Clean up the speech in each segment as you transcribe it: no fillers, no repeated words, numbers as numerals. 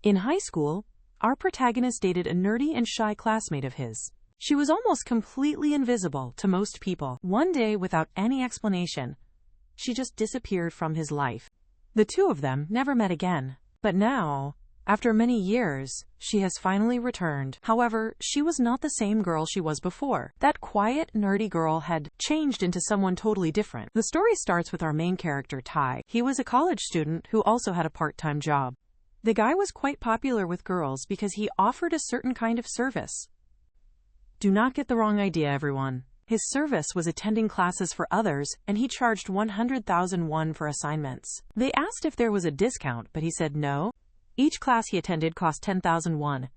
In high school, our protagonist dated a nerdy and shy classmate of his. She was almost completely invisible to most people. One day, without any explanation, she just disappeared from his life. The two of them never met again. But now, after many years, she has finally returned. However, she was not the same girl she was before. That quiet, nerdy girl had changed into someone totally different. The story starts with our main character, Tai. He was a college student who also had a part-time job. The guy was quite popular with girls because he offered a certain kind of service. Do not get the wrong idea, everyone. His service was attending classes for others, and he charged 100,000 won for assignments. They asked if there was a discount, but he said no. Each class he attended cost 10,000 won.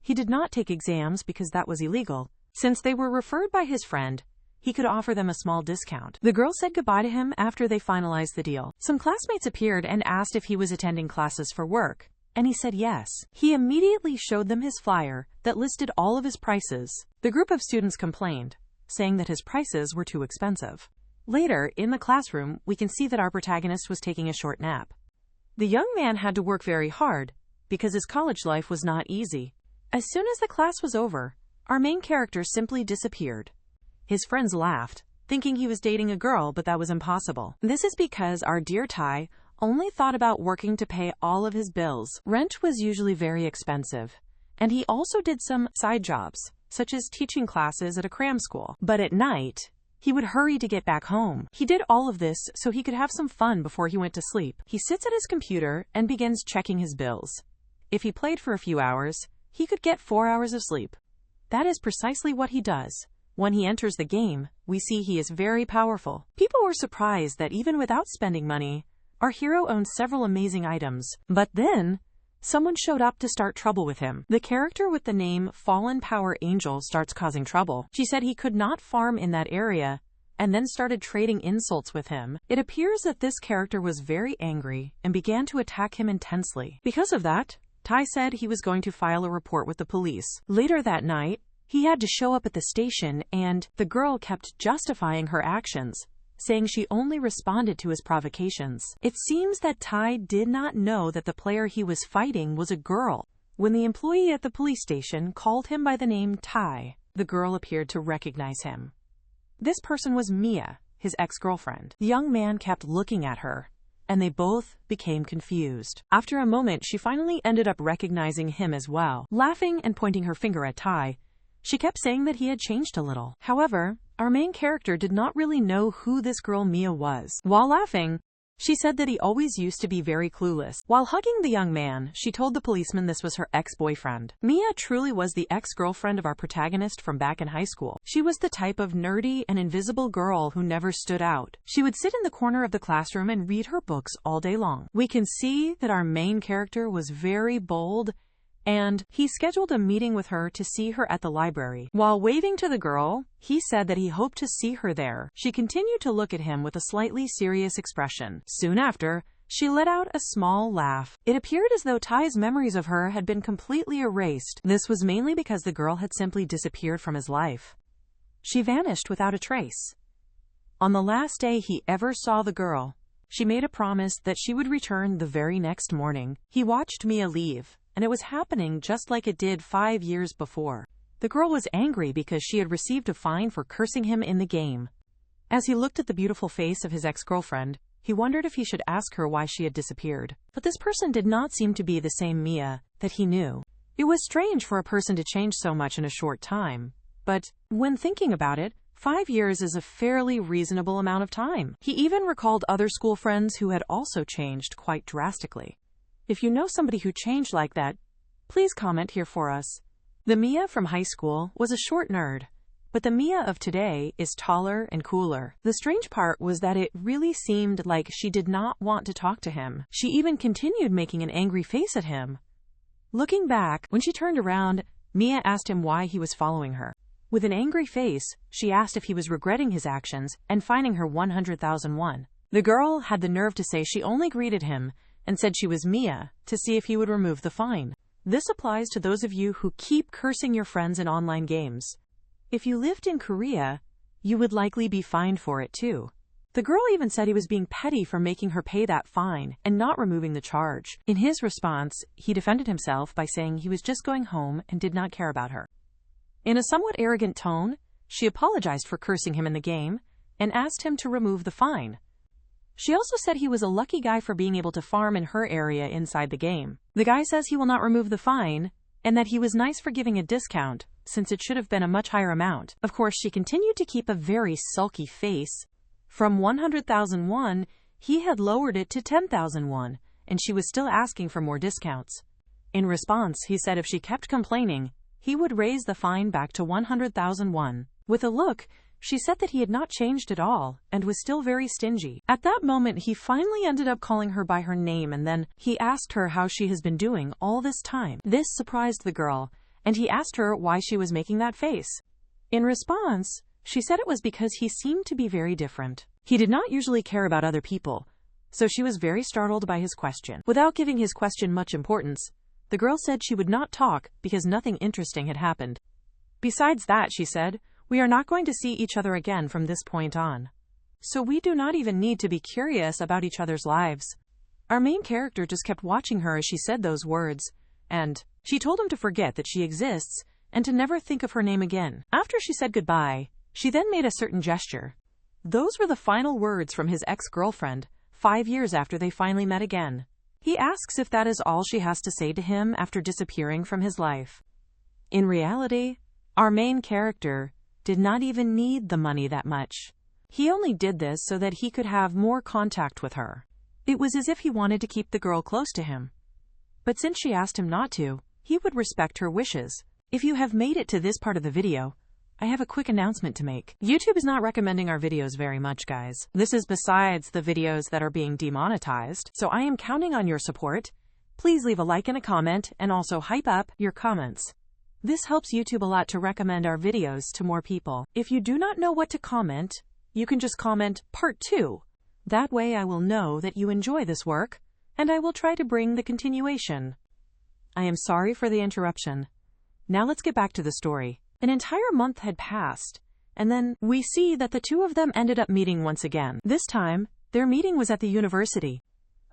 He did not take exams because that was illegal. Since they were referred by his friend, he could offer them a small discount. The girl said goodbye to him after they finalized the deal. Some classmates appeared and asked if he was attending classes for work, and he said yes. He immediately showed them his flyer that listed all of his prices. The group of students complained, saying that his prices were too expensive. Later, in the classroom, we can see that our protagonist was taking a short nap. The young man had to work very hard because his college life was not easy. As soon as the class was over, our main character simply disappeared. His friends laughed, thinking he was dating a girl, but that was impossible. This is because our dear Tai only thought about working to pay all of his bills. Rent was usually very expensive, and he also did some side jobs, such as teaching classes at a cram school. But at night, he would hurry to get back home. He did all of this so he could have some fun before he went to sleep. He sits at his computer and begins checking his bills. If he played for a few hours, he could get 4 hours of sleep. That is precisely what he does. When he enters the game, we see he is very powerful. People were surprised that even without spending money, our hero owned several amazing items. But then, someone showed up to start trouble with him. The character with the name Fallen Power Angel starts causing trouble. She said he could not farm in that area, and then started trading insults with him. It appears that this character was very angry and began to attack him intensely. Because of that, Tai said he was going to file a report with the police. Later that night, he had to show up at the station, and the girl kept justifying her actions, saying she only responded to his provocations. It seems that Tai did not know that the player he was fighting was a girl. When the employee at the police station called him by the name Tai, the girl appeared to recognize him. This person was Mia, his ex-girlfriend. The young man kept looking at her, and they both became confused. After a moment, she finally ended up recognizing him as well. Laughing and pointing her finger at Tai, she kept saying that he had changed a little. However, our main character did not really know who this girl Mia was. While laughing, she said that he always used to be very clueless. While hugging the young man, she told the policeman this was her ex-boyfriend. Mia truly was the ex-girlfriend of our protagonist from back in high school. She was the type of nerdy and invisible girl who never stood out. She would sit in the corner of the classroom and read her books all day long. We can see that our main character was very bold, and he scheduled a meeting with her to see her at the library. While waving to the girl, he said that he hoped to see her there. She continued to look at him with a slightly serious expression. Soon after, she let out a small laugh. It appeared as though Tai's memories of her had been completely erased. This was mainly because the girl had simply disappeared from his life. She vanished without a trace. On the last day he ever saw the girl, she made a promise that she would return the very next morning. He watched Mia leave, and it was happening just like it did 5 years before. The girl was angry because she had received a fine for cursing him in the game. As he looked at the beautiful face of his ex-girlfriend, he wondered if he should ask her why she had disappeared. But this person did not seem to be the same Mia that he knew. It was strange for a person to change so much in a short time, but when thinking about it, 5 years is a fairly reasonable amount of time. He even recalled other school friends who had also changed quite drastically. If you know somebody who changed like that, please comment here for us. The Mia from high school was a short nerd, but the Mia of today is taller and cooler. The strange part was that it really seemed like she did not want to talk to him. She even continued making an angry face at him. Looking back, when she turned around, Mia asked him why he was following her. With an angry face, she asked if he was regretting his actions and fining her 100,000 won. The girl had the nerve to say she only greeted him and said she was Mia to see if he would remove the fine. This applies to those of you who keep cursing your friends in online games. If you lived in Korea, you would likely be fined for it too. The girl even said he was being petty for making her pay that fine and not removing the charge. In his response, he defended himself by saying he was just going home and did not care about her. In a somewhat arrogant tone, she apologized for cursing him in the game and asked him to remove the fine. She also said he was a lucky guy for being able to farm in her area inside the game. The guy says he will not remove the fine and that he was nice for giving a discount since it should have been a much higher amount. Of course, she continued to keep a very sulky face. From 100,000 won, he had lowered it to 10,000 won, and she was still asking for more discounts. In response, he said if she kept complaining, he would raise the fine back to 100,000 won. With a look, she said that he had not changed at all and was still very stingy. At that moment, he finally ended up calling her by her name, and then he asked her how she has been doing all this time. This surprised the girl, and he asked her why she was making that face. In response, she said it was because he seemed to be very different. He did not usually care about other people, so she was very startled by his question. Without giving his question much importance, the girl said she would not talk because nothing interesting had happened. Besides that, she said, we are not going to see each other again from this point on. So we do not even need to be curious about each other's lives. Our main character just kept watching her as she said those words, and she told him to forget that she exists and to never think of her name again. After she said goodbye, she then made a certain gesture. Those were the final words from his ex-girlfriend, 5 years after they finally met again. He asks if that is all she has to say to him after disappearing from his life. In reality, our main character did not even need the money that much. He only did this so that he could have more contact with her. It was as if he wanted to keep the girl close to him. But since she asked him not to, he would respect her wishes. If you have made it to this part of the video, I have a quick announcement to make. YouTube is not recommending our videos very much, guys. This is besides the videos that are being demonetized, so I am counting on your support. Please leave a like and a comment, and also hype up your comments. This helps YouTube a lot to recommend our videos to more people. If you do not know what to comment, you can just comment part 2. That way I will know that you enjoy this work, and I will try to bring the continuation. I am sorry for the interruption. Now let's get back to the story. An entire month had passed, and then we see that the two of them ended up meeting once again. This time, their meeting was at the university.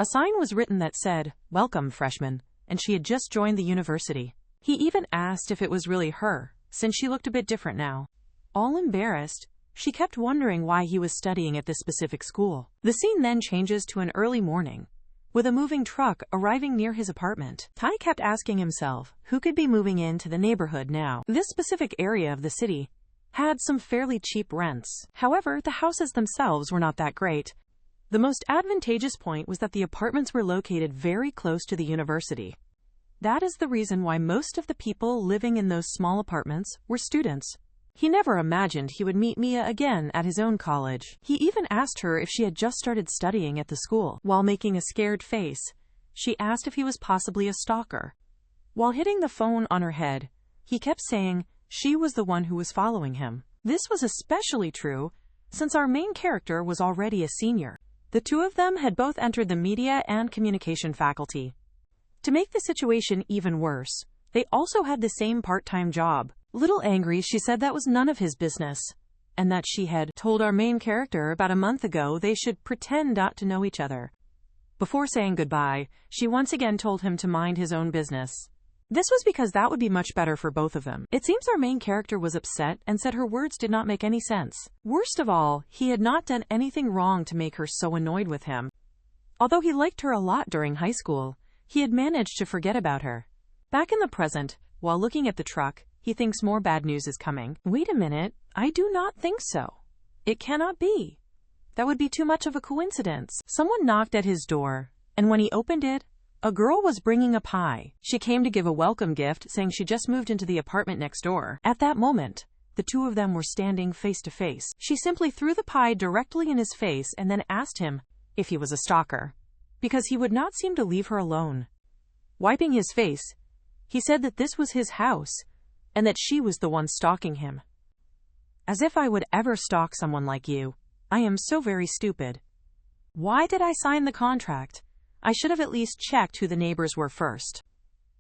A sign was written that said, "Welcome, freshman," and she had just joined the university. He even asked if it was really her, since she looked a bit different now. All embarrassed, she kept wondering why he was studying at this specific school. The scene then changes to an early morning, with a moving truck arriving near his apartment. Tai kept asking himself who could be moving into the neighborhood now. This specific area of the city had some fairly cheap rents. However, the houses themselves were not that great. The most advantageous point was that the apartments were located very close to the university. That is the reason why most of the people living in those small apartments were students. He never imagined he would meet Mia again at his own college. He even asked her if she had just started studying at the school. While making a scared face, she asked if he was possibly a stalker. While hitting the phone on her head, he kept saying she was the one who was following him. This was especially true since our main character was already a senior. The two of them had both entered the media and communication faculty. To make the situation even worse, they also had the same part-time job. Little angry, she said that was none of his business, and that she had told our main character about a month ago they should pretend not to know each other. Before saying goodbye, she once again told him to mind his own business. This was because that would be much better for both of them. It seems our main character was upset and said her words did not make any sense. Worst of all, he had not done anything wrong to make her so annoyed with him. Although he liked her a lot during high school, he had managed to forget about her. Back in the present, while looking at the truck, he thinks more bad news is coming. Wait a minute, I do not think so. It cannot be. That would be too much of a coincidence. Someone knocked at his door, and when he opened it, a girl was bringing a pie. She came to give a welcome gift, saying she just moved into the apartment next door. At that moment, the two of them were standing face to face. She simply threw the pie directly in his face and then asked him if he was a stalker, because he would not seem to leave her alone. Wiping his face, he said that this was his house, and that she was the one stalking him. As if I would ever stalk someone like you. I am so very stupid. Why did I sign the contract? I should have at least checked who the neighbors were first.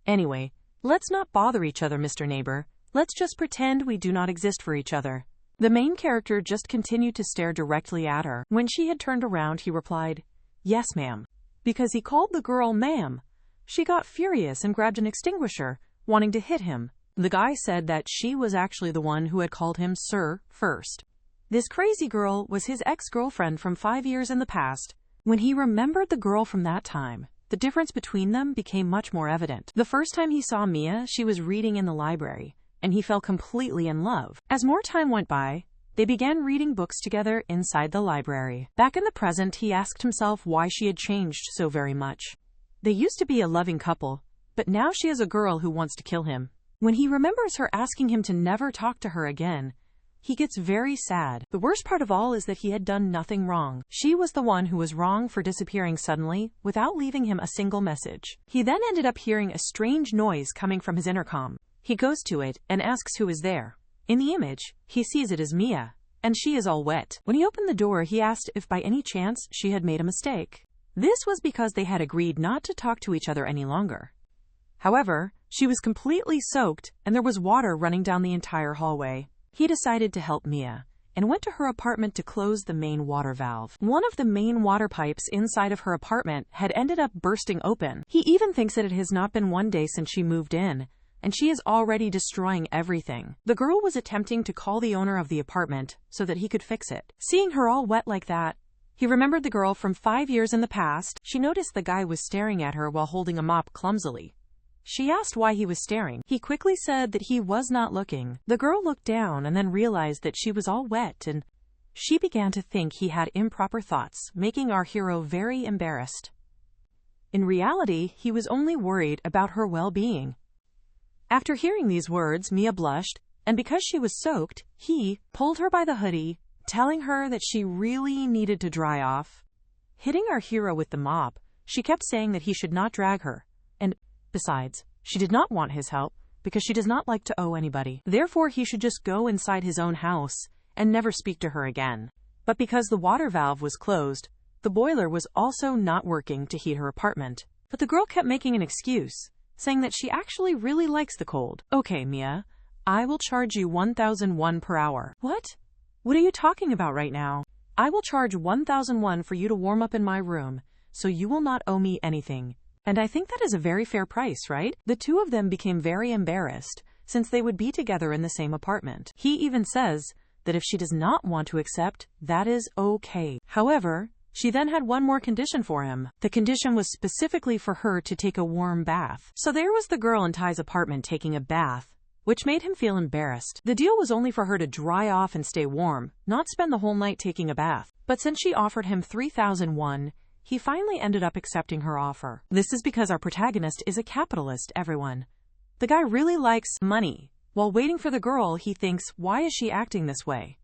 Anyway, let's not bother each other, Mr. Neighbor. Let's just pretend we do not exist for each other. The main character just continued to stare directly at her. When she had turned around, he replied, "Yes, ma'am." Because he called the girl ma'am. She got furious and grabbed an extinguisher, wanting to hit him. The guy said that she was actually the one who had called him sir first. This crazy girl was his ex-girlfriend from 5 years in the past. When he remembered the girl from that time, the difference between them became much more evident. The first time he saw Mia, she was reading in the library, and he fell completely in love. As more time went by, they began reading books together inside the library. Back in the present, he asked himself why she had changed so very much. They used to be a loving couple, but now she is a girl who wants to kill him. When he remembers her asking him to never talk to her again, he gets very sad. The worst part of all is that he had done nothing wrong. She was the one who was wrong for disappearing suddenly without leaving him a single message. He then ended up hearing a strange noise coming from his intercom. He goes to it and asks who is there. In the image, he sees it as Mia, and she is all wet. When he opened the door, he asked if by any chance she had made a mistake. This was because they had agreed not to talk to each other any longer. However, she was completely soaked and there was water running down the entire hallway. He decided to help Mia and went to her apartment to close the main water valve. One of the main water pipes inside of her apartment had ended up bursting open. He even thinks that it has not been 1 day since she moved in, and she is already destroying everything. The girl was attempting to call the owner of the apartment so that he could fix it. Seeing her all wet like that, he remembered the girl from 5 years in the past. She noticed the guy was staring at her while holding a mop clumsily. She asked why he was staring. He quickly said that he was not looking. The girl looked down and then realized that she was all wet, and she began to think he had improper thoughts, making our hero very embarrassed. In reality, he was only worried about her well-being. After hearing these words, Mia blushed, and because she was soaked, he pulled her by the hoodie, telling her that she really needed to dry off. Hitting our hero with the mop, she kept saying that he should not drag her, and besides, she did not want his help because she does not like to owe anybody. Therefore, he should just go inside his own house and never speak to her again. But because the water valve was closed, the boiler was also not working to heat her apartment. But the girl kept making an excuse, saying that she actually really likes the cold. "Okay, Mia, I will charge you 1,001 per hour." "What? What are you talking about right now?" "I will charge 1,001 for you to warm up in my room, so you will not owe me anything. And I think that is a very fair price, right?" The two of them became very embarrassed, since they would be together in the same apartment. He even says that if she does not want to accept, that is okay. However, she then had one more condition for him. The condition was specifically for her to take a warm bath. So there was the girl in Ty's apartment taking a bath, which made him feel embarrassed. The deal was only for her to dry off and stay warm, not spend the whole night taking a bath. But since she offered him 3,001, he finally ended up accepting her offer. This is because our protagonist is a capitalist, everyone. The guy really likes money. While waiting for the girl, he thinks, why is she acting this way?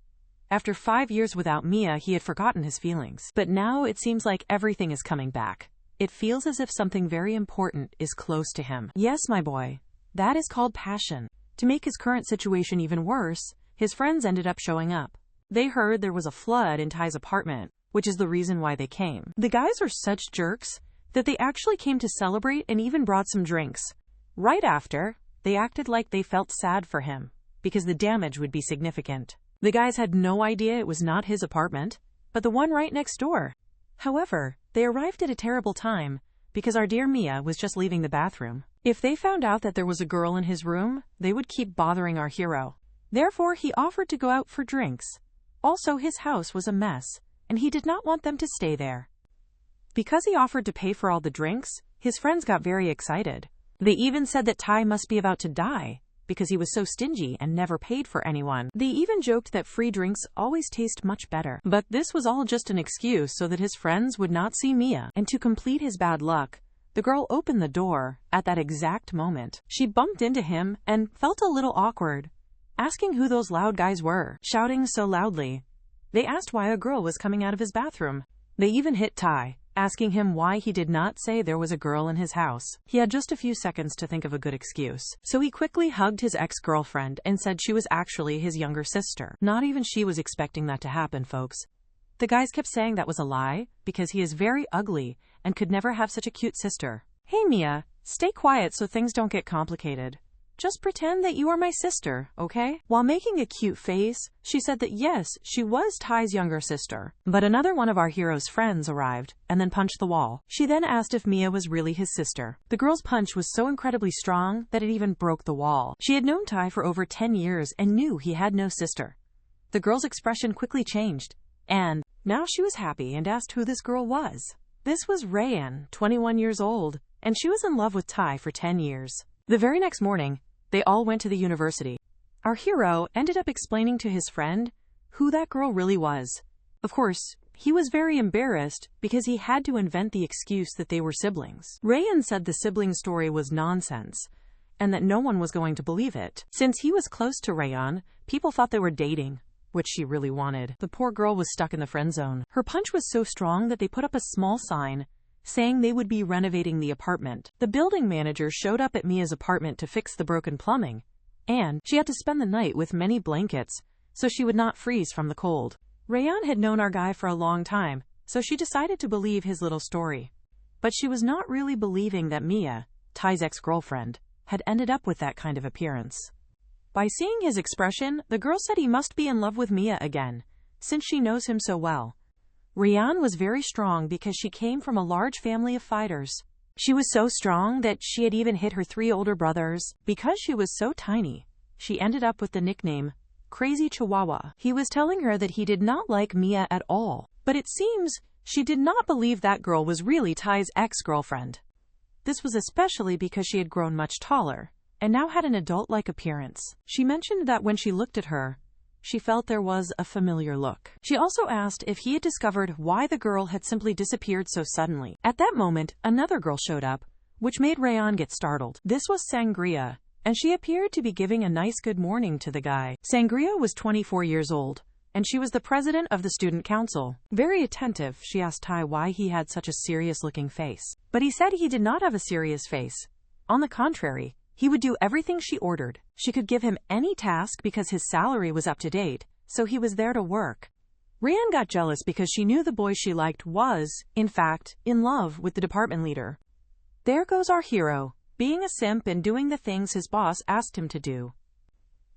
After 5 years without Mia, he had forgotten his feelings. But now it seems like everything is coming back. It feels as if something very important is close to him. Yes, my boy. That is called passion. To make his current situation even worse, his friends ended up showing up. They heard there was a flood in Ty's apartment, which is the reason why they came. The guys are such jerks that they actually came to celebrate and even brought some drinks. Right after, they acted like they felt sad for him, because the damage would be significant. The guys had no idea it was not his apartment, but the one right next door. However, they arrived at a terrible time, because our dear Mia was just leaving the bathroom. If they found out that there was a girl in his room, they would keep bothering our hero. Therefore, he offered to go out for drinks. Also, his house was a mess, and he did not want them to stay there. Because he offered to pay for all the drinks, his friends got very excited. They even said that Ty must be about to die, because he was so stingy and never paid for anyone. They even joked that free drinks always taste much better. But this was all just an excuse so that his friends would not see Mia. And to complete his bad luck, the girl opened the door at that exact moment. She bumped into him and felt a little awkward, asking who those loud guys were, shouting so loudly. They asked why a girl was coming out of his bathroom. They even hit Ty, asking him why he did not say there was a girl in his house. He had just a few seconds to think of a good excuse. So he quickly hugged his ex-girlfriend and said she was actually his younger sister. Not even she was expecting that to happen, folks. The guys kept saying that was a lie, because he is very ugly and could never have such a cute sister. "Hey Mia, stay quiet so things don't get complicated. Just pretend that you are my sister, okay? While making a cute face, she said that yes, she was Ty's younger sister. But another one of our hero's friends arrived and then punched the wall. She then asked if Mia was really his sister. The girl's punch was so incredibly strong that it even broke the wall. She had known Ty for over 10 years and knew he had no sister. The girl's expression quickly changed, and now she was happy and asked who this girl was. This was Rayan, 21 years old, and she was in love with Ty for 10 years. The very next morning, they all went to the university. Our hero ended up explaining to his friend who that girl really was. Of course, he was very embarrassed because he had to invent the excuse that they were siblings. Rayan said the sibling story was nonsense and that no one was going to believe it. Since he was close to Rayan, people thought they were dating, which she really wanted. The poor girl was stuck in the friend zone. Her punch was so strong that they put up a small sign saying they would be renovating the apartment. The building manager showed up at Mia's apartment to fix the broken plumbing, and she had to spend the night with many blankets so she would not freeze from the cold. Rayan had known our guy for a long time, so she decided to believe his little story. But she was not really believing that Mia, Ty's ex-girlfriend, had ended up with that kind of appearance. By seeing his expression, the girl said he must be in love with Mia again, since she knows him so well. Rayan was very strong because she came from a large family of fighters. She was so strong that she had even hit her 3 older brothers. Because she was so tiny, she ended up with the nickname Crazy Chihuahua. He was telling her that he did not like Mia at all, but it seems she did not believe that girl was really Ty's ex-girlfriend. This was especially because she had grown much taller and now had an adult-like appearance. She mentioned that when she looked at her, she felt there was a familiar look. She also asked if he had discovered why the girl had simply disappeared so suddenly. At that moment, another girl showed up, which made Rayan get startled. This was Sangria, and she appeared to be giving a nice good morning to the guy. Sangria was 24 years old, and she was the president of the student council. Very attentive, she asked Ty why he had such a serious-looking face. But he said he did not have a serious face. On the contrary, he would do everything she ordered. She could give him any task because his salary was up to date, so he was there to work. Rayan got jealous because she knew the boy she liked was, in fact, in love with the department leader. There goes our hero, being a simp and doing the things his boss asked him to do.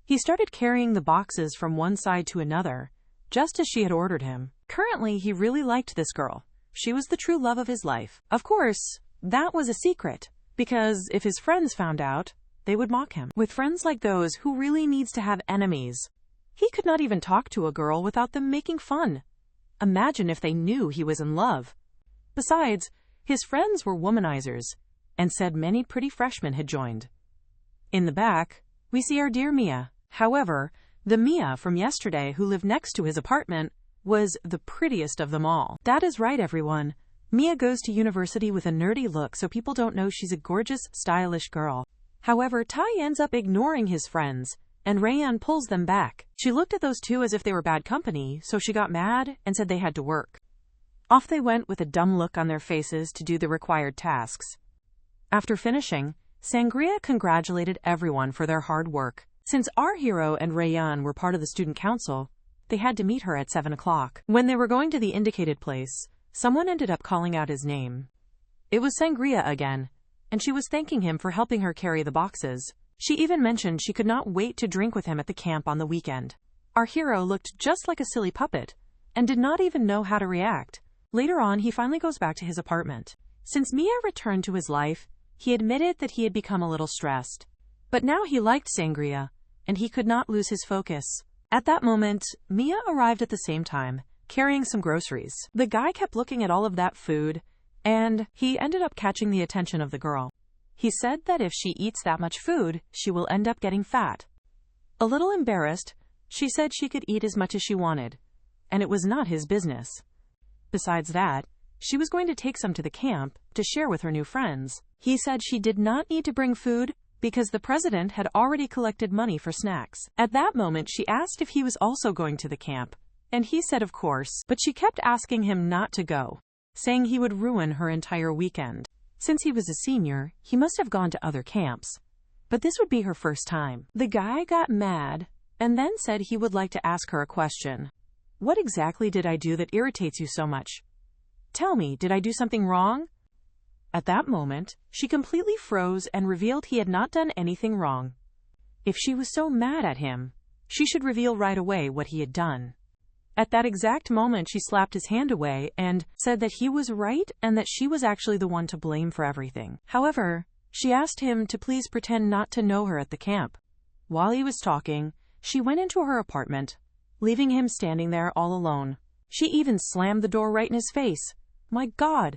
He started carrying the boxes from one side to another, just as she had ordered him. Currently, he really liked this girl. She was the true love of his life. Of course, that was a secret, because if his friends found out, they would mock him. With friends like those, who really needs to have enemies? He could not even talk to a girl without them making fun. Imagine if they knew he was in love. Besides, his friends were womanizers, and said many pretty freshmen had joined. In the back, we see our dear Mia. However, the Mia from yesterday who lived next to his apartment was the prettiest of them all. That is right, everyone. Mia goes to university with a nerdy look so people don't know she's a gorgeous, stylish girl. However, Ty ends up ignoring his friends, and Rayan pulls them back. She looked at those two as if they were bad company, so she got mad and said they had to work. Off they went with a dumb look on their faces to do the required tasks. After finishing, Sangria congratulated everyone for their hard work. Since our hero and Rayan were part of the student council, they had to meet her at 7 o'clock. When they were going to the indicated place, someone ended up calling out his name. It was Sangria again, and she was thanking him for helping her carry the boxes. She even mentioned she could not wait to drink with him at the camp on the weekend. Our hero looked just like a silly puppet, and did not even know how to react. Later on, he finally goes back to his apartment. Since Mia returned to his life, he admitted that he had become a little stressed. But now he liked Sangria, and he could not lose his focus. At that moment, Mia arrived at the same time, carrying some groceries. The guy kept looking at all of that food, and he ended up catching the attention of the girl. He said that if she eats that much food, she will end up getting fat. A little embarrassed, she said she could eat as much as she wanted, and it was not his business. Besides that, she was going to take some to the camp to share with her new friends. He said she did not need to bring food because the president had already collected money for snacks. At that moment, she asked if he was also going to the camp, and he said of course, but she kept asking him not to go, saying he would ruin her entire weekend. Since he was a senior, he must have gone to other camps, but this would be her first time. The guy got mad and then said he would like to ask her a question. What exactly did I do that irritates you so much? Tell me, did I do something wrong? At that moment, she completely froze and revealed he had not done anything wrong. If she was so mad at him, she should reveal right away what he had done. At that exact moment, she slapped his hand away and said that he was right and that she was actually the one to blame for everything. However, she asked him to please pretend not to know her at the camp. While he was talking, she went into her apartment, leaving him standing there all alone. She even slammed the door right in his face. My God!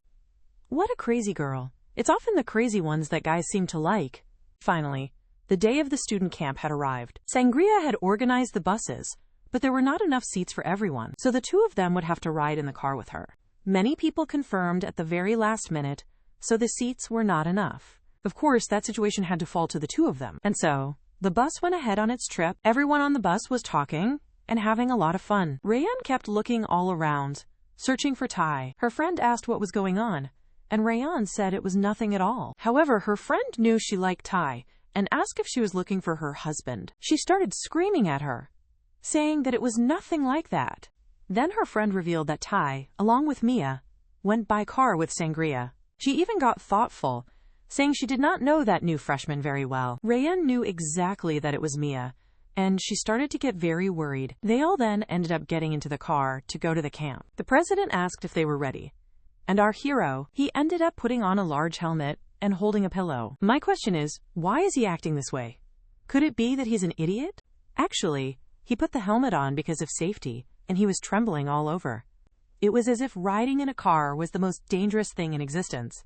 What a crazy girl. It's often the crazy ones that guys seem to like. Finally, the day of the student camp had arrived. Sangria had organized the buses, but there were not enough seats for everyone, so the two of them would have to ride in the car with her. Many people confirmed at the very last minute, so the seats were not enough. Of course, that situation had to fall to the two of them, and so the bus went ahead on its trip. Everyone on the bus was talking and having a lot of fun. Rayan kept looking all around, searching for Tai. Her friend asked what was going on, and Rayan said it was nothing at all. However, her friend knew she liked Tai and asked if she was looking for her husband. She started screaming at her, saying that it was nothing like that. Then her friend revealed that Tai, along with Mia, went by car with Sangria. She even got thoughtful, saying she did not know that new freshman very well. Rayan knew exactly that it was Mia, and she started to get very worried. They all then ended up getting into the car to go to the camp. The president asked if they were ready, and our hero, he ended up putting on a large helmet and holding a pillow. My question is, why is he acting this way? Could it be that he's an idiot? Actually, he put the helmet on because of safety, and he was trembling all over. It was as if riding in a car was the most dangerous thing in existence.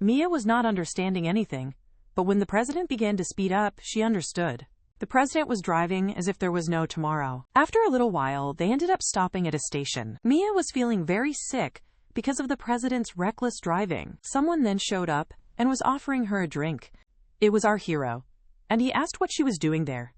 Mia was not understanding anything, but when the president began to speed up, she understood. The president was driving as if there was no tomorrow. After a little while, they ended up stopping at a station. Mia was feeling very sick because of the president's reckless driving. Someone then showed up and was offering her a drink. It was our hero, and he asked what she was doing there,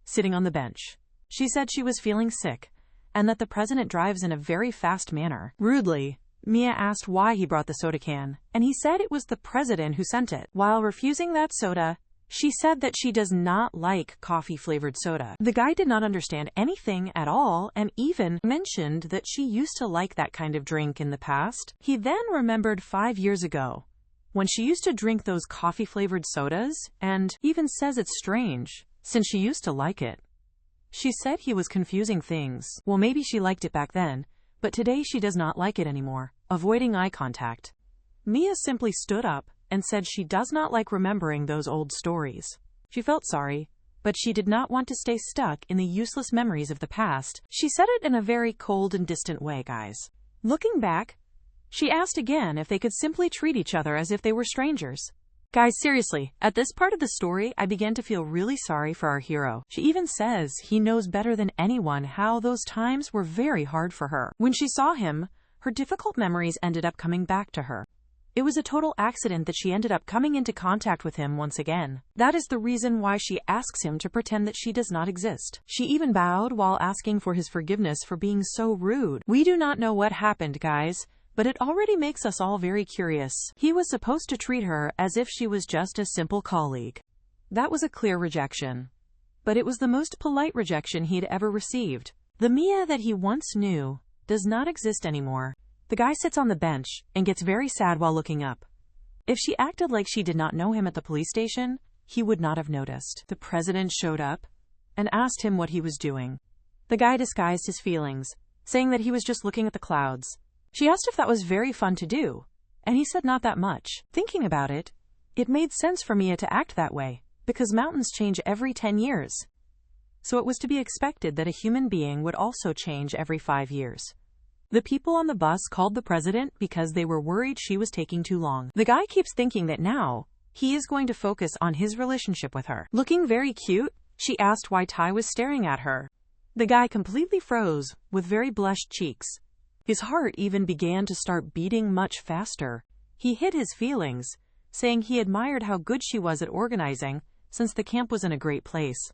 sitting on the bench. She said she was feeling sick, and that the president drives in a very fast manner. Rudely, Mia asked why he brought the soda can, and he said it was the president who sent it. While refusing that soda, she said that she does not like coffee-flavored soda. The guy did not understand anything at all and even mentioned that she used to like that kind of drink in the past. He then remembered 5 years ago, when she used to drink those coffee-flavored sodas, and even says it's strange, since she used to like it. She said he was confusing things. Well, maybe she liked it back then, but today she does not like it anymore. Avoiding eye contact, Mia simply stood up and said she does not like remembering those old stories. She felt sorry, but she did not want to stay stuck in the useless memories of the past. She said it in a very cold and distant way, guys. Looking back, she asked again if they could simply treat each other as if they were strangers. Guys, seriously, at this part of the story, I began to feel really sorry for our hero. She even says he knows better than anyone how those times were very hard for her. When she saw him, her difficult memories ended up coming back to her. It was a total accident that she ended up coming into contact with him once again. That is the reason why she asks him to pretend that she does not exist. She even bowed while asking for his forgiveness for being so rude. We do not know what happened, guys, but it already makes us all very curious. He was supposed to treat her as if she was just a simple colleague. That was a clear rejection. But it was the most polite rejection he'd ever received. The Mia that he once knew does not exist anymore. The guy sits on the bench and gets very sad while looking up. If she acted like she did not know him at the police station, he would not have noticed. The president showed up and asked him what he was doing. The guy disguised his feelings, saying that he was just looking at the clouds. She asked if that was very fun to do, and he said not that much. Thinking about it, it made sense for Mia to act that way, because mountains change every 10 years. So it was to be expected that a human being would also change every 5 years. The people on the bus called the president because they were worried she was taking too long. The guy keeps thinking that now he is going to focus on his relationship with her. Looking very cute, she asked why Tai was staring at her. The guy completely froze, with very blushed cheeks. His heart even began to start beating much faster. He hid his feelings, saying he admired how good she was at organizing, since the camp was in a great place.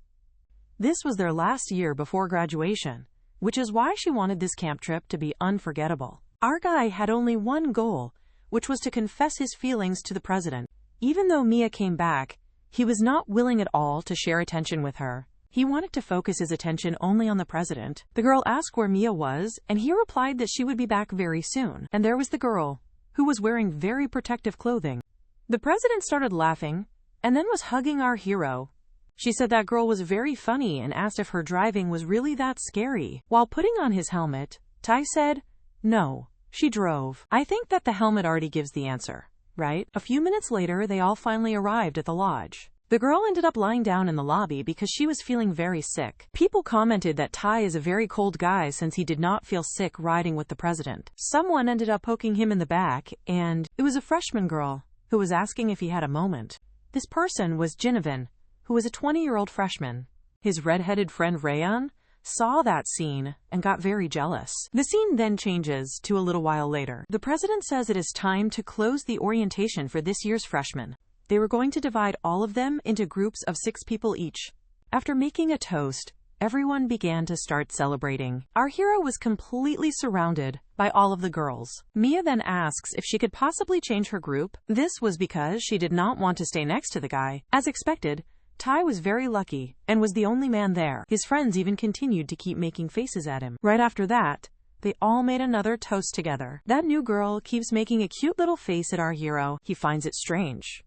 This was their last year before graduation, which is why she wanted this camp trip to be unforgettable. Our guy had only one goal, which was to confess his feelings to the president. Even though Mia came back, he was not willing at all to share attention with her. He wanted to focus his attention only on the president. The girl asked where Mia was, and he replied that she would be back very soon. And there was the girl, who was wearing very protective clothing. The president started laughing, and then was hugging our hero. She said that girl was very funny and asked if her driving was really that scary. While putting on his helmet, Tai said, "No, she drove." I think that the helmet already gives the answer, right? A few minutes later, they all finally arrived at the lodge. The girl ended up lying down in the lobby because she was feeling very sick. People commented that Tai is a very cold guy since he did not feel sick riding with the president. Someone ended up poking him in the back, and it was a freshman girl who was asking if he had a moment. This person was Jinevin, who was a 20-year-old freshman. His red-headed friend Rayan saw that scene and got very jealous. The scene then changes to a little while later. The president says it is time to close the orientation for this year's freshmen. They were going to divide all of them into groups of 6 people each. After making a toast, everyone began to start celebrating. Our hero was completely surrounded by all of the girls. Mia then asks if she could possibly change her group. This was because she did not want to stay next to the guy. As expected, Tai was very lucky and was the only man there. His friends even continued to keep making faces at him. Right after that, they all made another toast together. That new girl keeps making a cute little face at our hero. He finds it strange.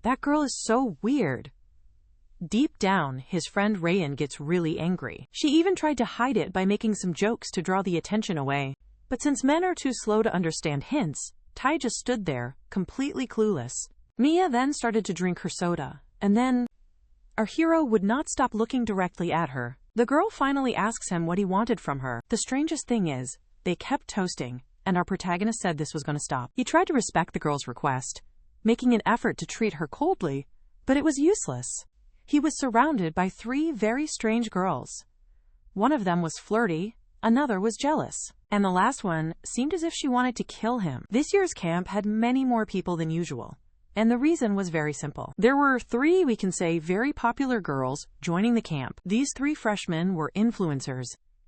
That girl is so weird. Deep down, his friend Rayan gets really angry. She even tried to hide it by making some jokes to draw the attention away. But since men are too slow to understand hints, Tai just stood there, completely clueless. Mia then started to drink her soda, and then our hero would not stop looking directly at her. The girl finally asks him what he wanted from her. The strangest thing is, they kept toasting, and our protagonist said this was going to stop. He tried to respect the girl's request, making an effort to treat her coldly, but it was useless. He was surrounded by 3 very strange girls. One of them was flirty, another was jealous, and the last one seemed as if she wanted to kill him. This year's camp had many more people than usual, and the reason was very simple. There were 3, we can say, very popular girls joining the camp. These 3 freshmen were influencers,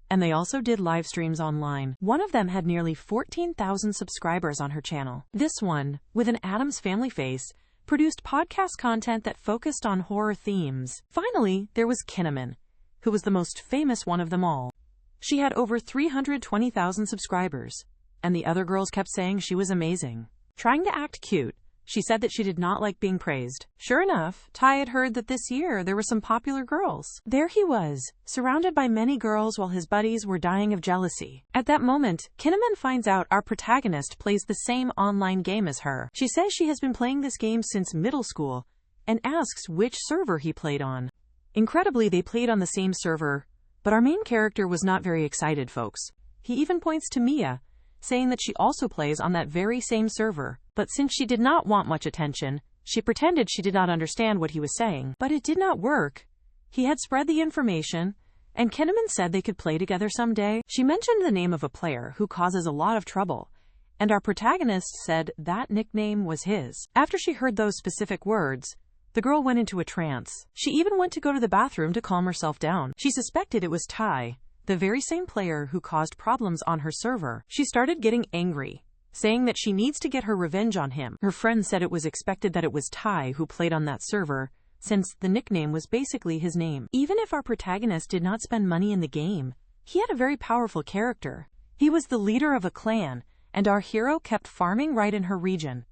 and they also did live streams online. One of them had nearly 14,000 subscribers on her channel. This one, with an Addams Family face, produced podcast content that focused on horror themes. Finally, there was Kinnaman, who was the most famous one of them all. She had over 320,000 subscribers, and the other girls kept saying she was amazing. Trying to act cute, she said that she did not like being praised. Sure enough, Tai had heard that this year there were some popular girls. There he was, surrounded by many girls while his buddies were dying of jealousy. At that moment, Kinnaman finds out our protagonist plays the same online game as her. She says she has been playing this game since middle school and asks which server he played on. Incredibly, they played on the same server, but our main character was not very excited, folks. He even points to Mia, saying that she also plays on that very same server, but since she did not want much attention, she pretended she did not understand what he was saying. But it did not work. He had spread the information, and Kinnaman said they could play together someday. She mentioned the name of a player who causes a lot of trouble, and our protagonist said that nickname was his. After she heard those specific words, the girl went into a trance. She even went to go to the bathroom to calm herself down. She suspected it was Tai, the very same player who caused problems on her server. She started getting angry, saying that she needs to get her revenge on him. Her friend said it was expected that it was Tai who played on that server, since the nickname was basically his name. Even if our protagonist did not spend money in the game, he had a very powerful character. He was the leader of a clan, and our hero kept farming right in her region.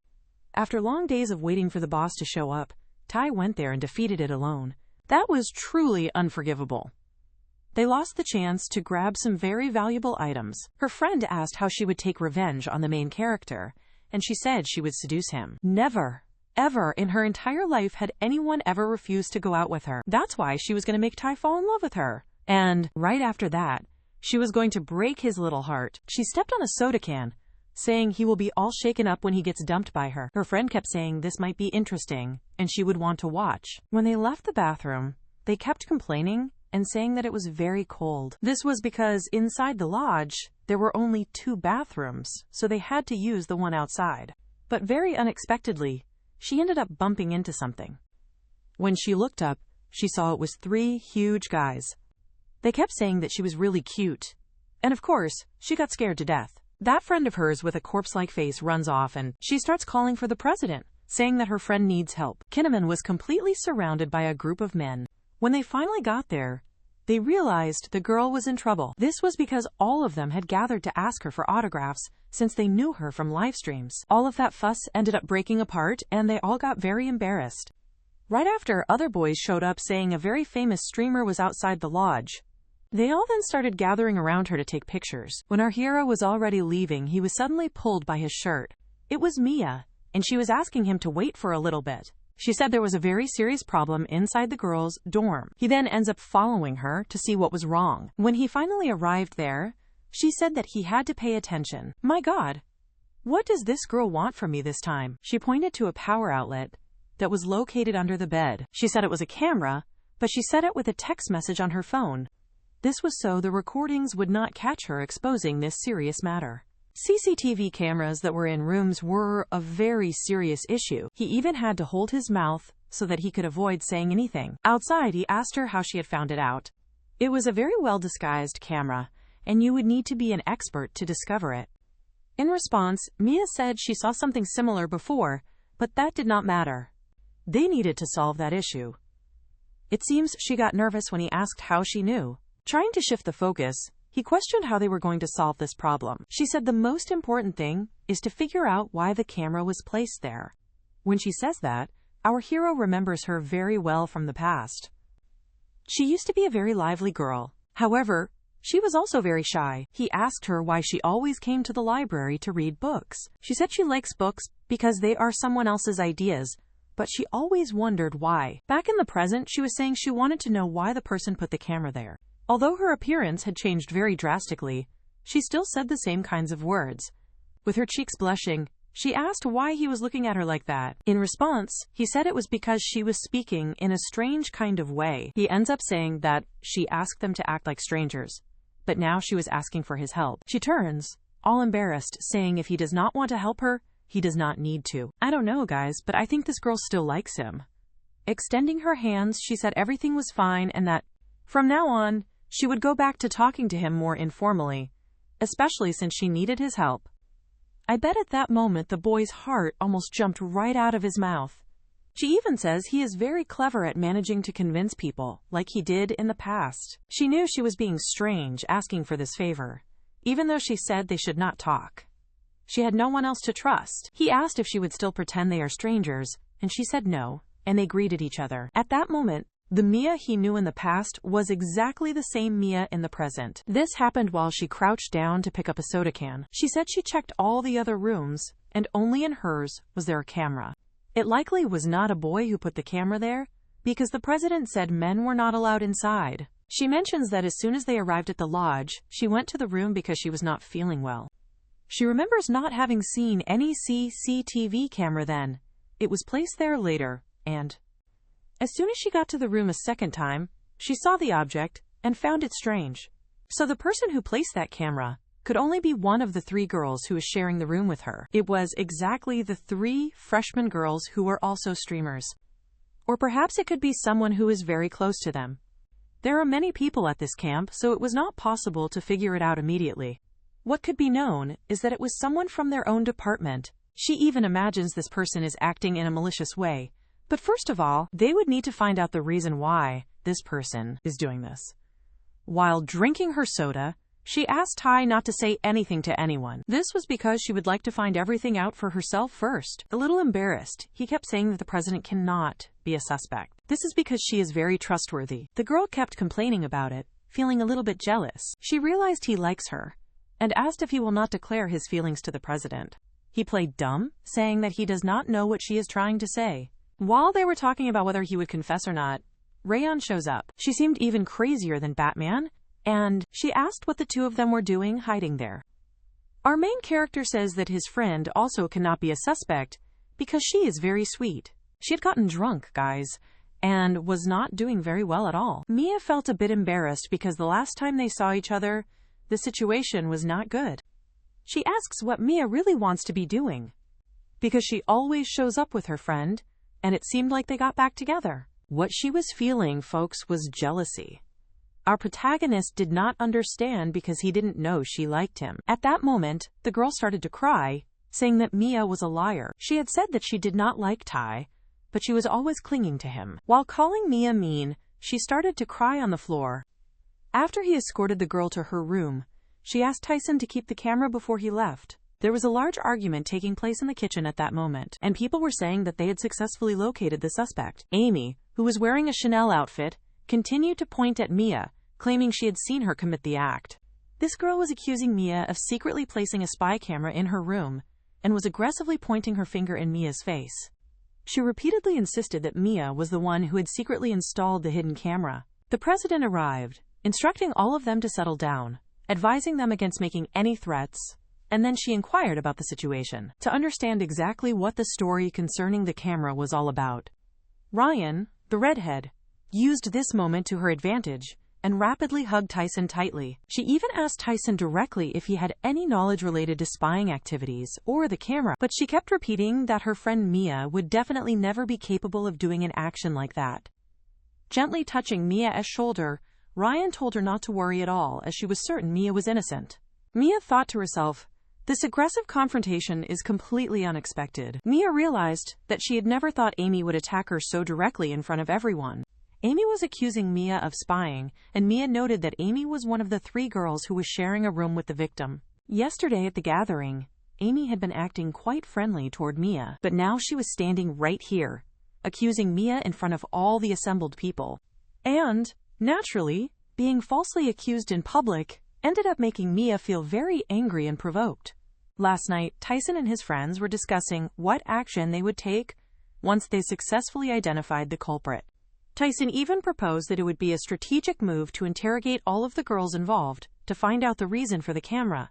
After long days of waiting for the boss to show up, Tai went there and defeated it alone. That was truly unforgivable. They lost the chance to grab some very valuable items. Her friend asked how she would take revenge on the main character, and she said she would seduce him. Never, ever in her entire life had anyone ever refused to go out with her. That's why she was going to make Tai fall in love with her. And right after that, she was going to break his little heart. She stepped on a soda can, saying he will be all shaken up when he gets dumped by her. Her friend kept saying this might be interesting, and she would want to watch. When they left the bathroom, they kept complaining and saying that it was very cold. This was because inside the lodge, there were only 2 bathrooms, so they had to use the one outside. But very unexpectedly, she ended up bumping into something. When she looked up, she saw it was 3 huge guys. They kept saying that she was really cute, and of course, she got scared to death. That friend of hers with a corpse-like face runs off and she starts calling for the president, saying that her friend needs help. Kinnaman was completely surrounded by a group of men. When they finally got there, they realized the girl was in trouble. This was because all of them had gathered to ask her for autographs since they knew her from live streams. All of that fuss ended up breaking apart and they all got very embarrassed. Right after, other boys showed up saying a very famous streamer was outside the lodge. They all then started gathering around her to take pictures. When our hero was already leaving, he was suddenly pulled by his shirt. It was Mia, and she was asking him to wait for a little bit. She said there was a very serious problem inside the girls' dorm. He then ends up following her to see what was wrong. When he finally arrived there, she said that he had to pay attention. My God, what does this girl want from me this time? She pointed to a power outlet that was located under the bed. She said it was a camera, but she said it with a text message on her phone. This was so the recordings would not catch her exposing this serious matter. CCTV cameras that were in rooms were a very serious issue. He even had to hold his mouth so that he could avoid saying anything. Outside, he asked her how she had found it out. It was a very well-disguised camera, and you would need to be an expert to discover it. In response, Mia said she saw something similar before, but that did not matter. They needed to solve that issue. It seems she got nervous when he asked how she knew. Trying to shift the focus, he questioned how they were going to solve this problem. She said the most important thing is to figure out why the camera was placed there. When she says that, our hero remembers her very well from the past. She used to be a very lively girl. However, she was also very shy. He asked her why she always came to the library to read books. She said she likes books because they are someone else's ideas, but she always wondered why. Back in the present, she was saying she wanted to know why the person put the camera there. Although her appearance had changed very drastically, she still said the same kinds of words. With her cheeks blushing, she asked why he was looking at her like that. In response, he said it was because she was speaking in a strange kind of way. He ends up saying that she asked them to act like strangers, but now she was asking for his help. She turns, all embarrassed, saying if he does not want to help her, he does not need to. I don't know, guys, but I think this girl still likes him. Extending her hands, she said everything was fine and that, from now on, she would go back to talking to him more informally, especially since she needed his help. I bet at that moment the boy's heart almost jumped right out of his mouth. She even says he is very clever at managing to convince people, like he did in the past. She knew she was being strange asking for this favor, even though she said they should not talk. She had no one else to trust. He asked if she would still pretend they are strangers, and she said no, and they greeted each other. At that moment, the Mia he knew in the past was exactly the same Mia in the present. This happened while she crouched down to pick up a soda can. She said she checked all the other rooms, and only in hers was there a camera. It likely was not a boy who put the camera there, because the president said men were not allowed inside. She mentions that as soon as they arrived at the lodge, she went to the room because she was not feeling well. She remembers not having seen any CCTV camera then. It was placed there later, and as soon as she got to the room a second time, she saw the object and found it strange. So the person who placed that camera could only be one of the three girls who was sharing the room with her. It was exactly the three freshman girls who were also streamers. Or perhaps it could be someone who is very close to them. There are many people at this camp, so it was not possible to figure it out immediately. What could be known is that it was someone from their own department. She even imagines this person is acting in a malicious way. But first of all, they would need to find out the reason why this person is doing this. While drinking her soda, she asked Tai not to say anything to anyone. This was because she would like to find everything out for herself first. A little embarrassed, he kept saying that the president cannot be a suspect. This is because she is very trustworthy. The girl kept complaining about it, feeling a little bit jealous. She realized he likes her, and asked if he will not declare his feelings to the president. He played dumb, saying that he does not know what she is trying to say. While they were talking about whether he would confess or not, Rayon shows up. She seemed even crazier than Batman, and she asked what the two of them were doing hiding there. Our main character says that his friend also cannot be a suspect because she is very sweet. She had gotten drunk, guys, and was not doing very well at all. Mia felt a bit embarrassed because the last time they saw each other, the situation was not good. She asks what Mia really wants to be doing, because she always shows up with her friend, and it seemed like they got back together. What she was feeling, folks, was jealousy. Our protagonist did not understand because he didn't know she liked him. At that moment, the girl started to cry, saying that Mia was a liar. She had said that she did not like Tai, but she was always clinging to him. While calling Mia mean, she started to cry on the floor. After he escorted the girl to her room, she asked Tyson to keep the camera before he left. There was a large argument taking place in the kitchen at that moment, and people were saying that they had successfully located the suspect. Amy, who was wearing a Chanel outfit, continued to point at Mia, claiming she had seen her commit the act. This girl was accusing Mia of secretly placing a spy camera in her room and was aggressively pointing her finger in Mia's face. She repeatedly insisted that Mia was the one who had secretly installed the hidden camera. The president arrived, instructing all of them to settle down, advising them against making any threats, and then she inquired about the situation to understand exactly what the story concerning the camera was all about. Ryan, the redhead, used this moment to her advantage and rapidly hugged Tyson tightly. She even asked Tyson directly if he had any knowledge related to spying activities or the camera, but she kept repeating that her friend Mia would definitely never be capable of doing an action like that. Gently touching Mia's shoulder, Ryan told her not to worry at all, as she was certain Mia was innocent. Mia thought to herself, "This aggressive confrontation is completely unexpected." Mia realized that she had never thought Amy would attack her so directly in front of everyone. Amy was accusing Mia of spying, and Mia noted that Amy was one of the 3 girls who was sharing a room with the victim. Yesterday at the gathering, Amy had been acting quite friendly toward Mia, but now she was standing right here, accusing Mia in front of all the assembled people. And, naturally, being falsely accused in public ended up making Mia feel very angry and provoked. Last night, Tyson and his friends were discussing what action they would take once they successfully identified the culprit. Tyson even proposed that it would be a strategic move to interrogate all of the girls involved to find out the reason for the camera.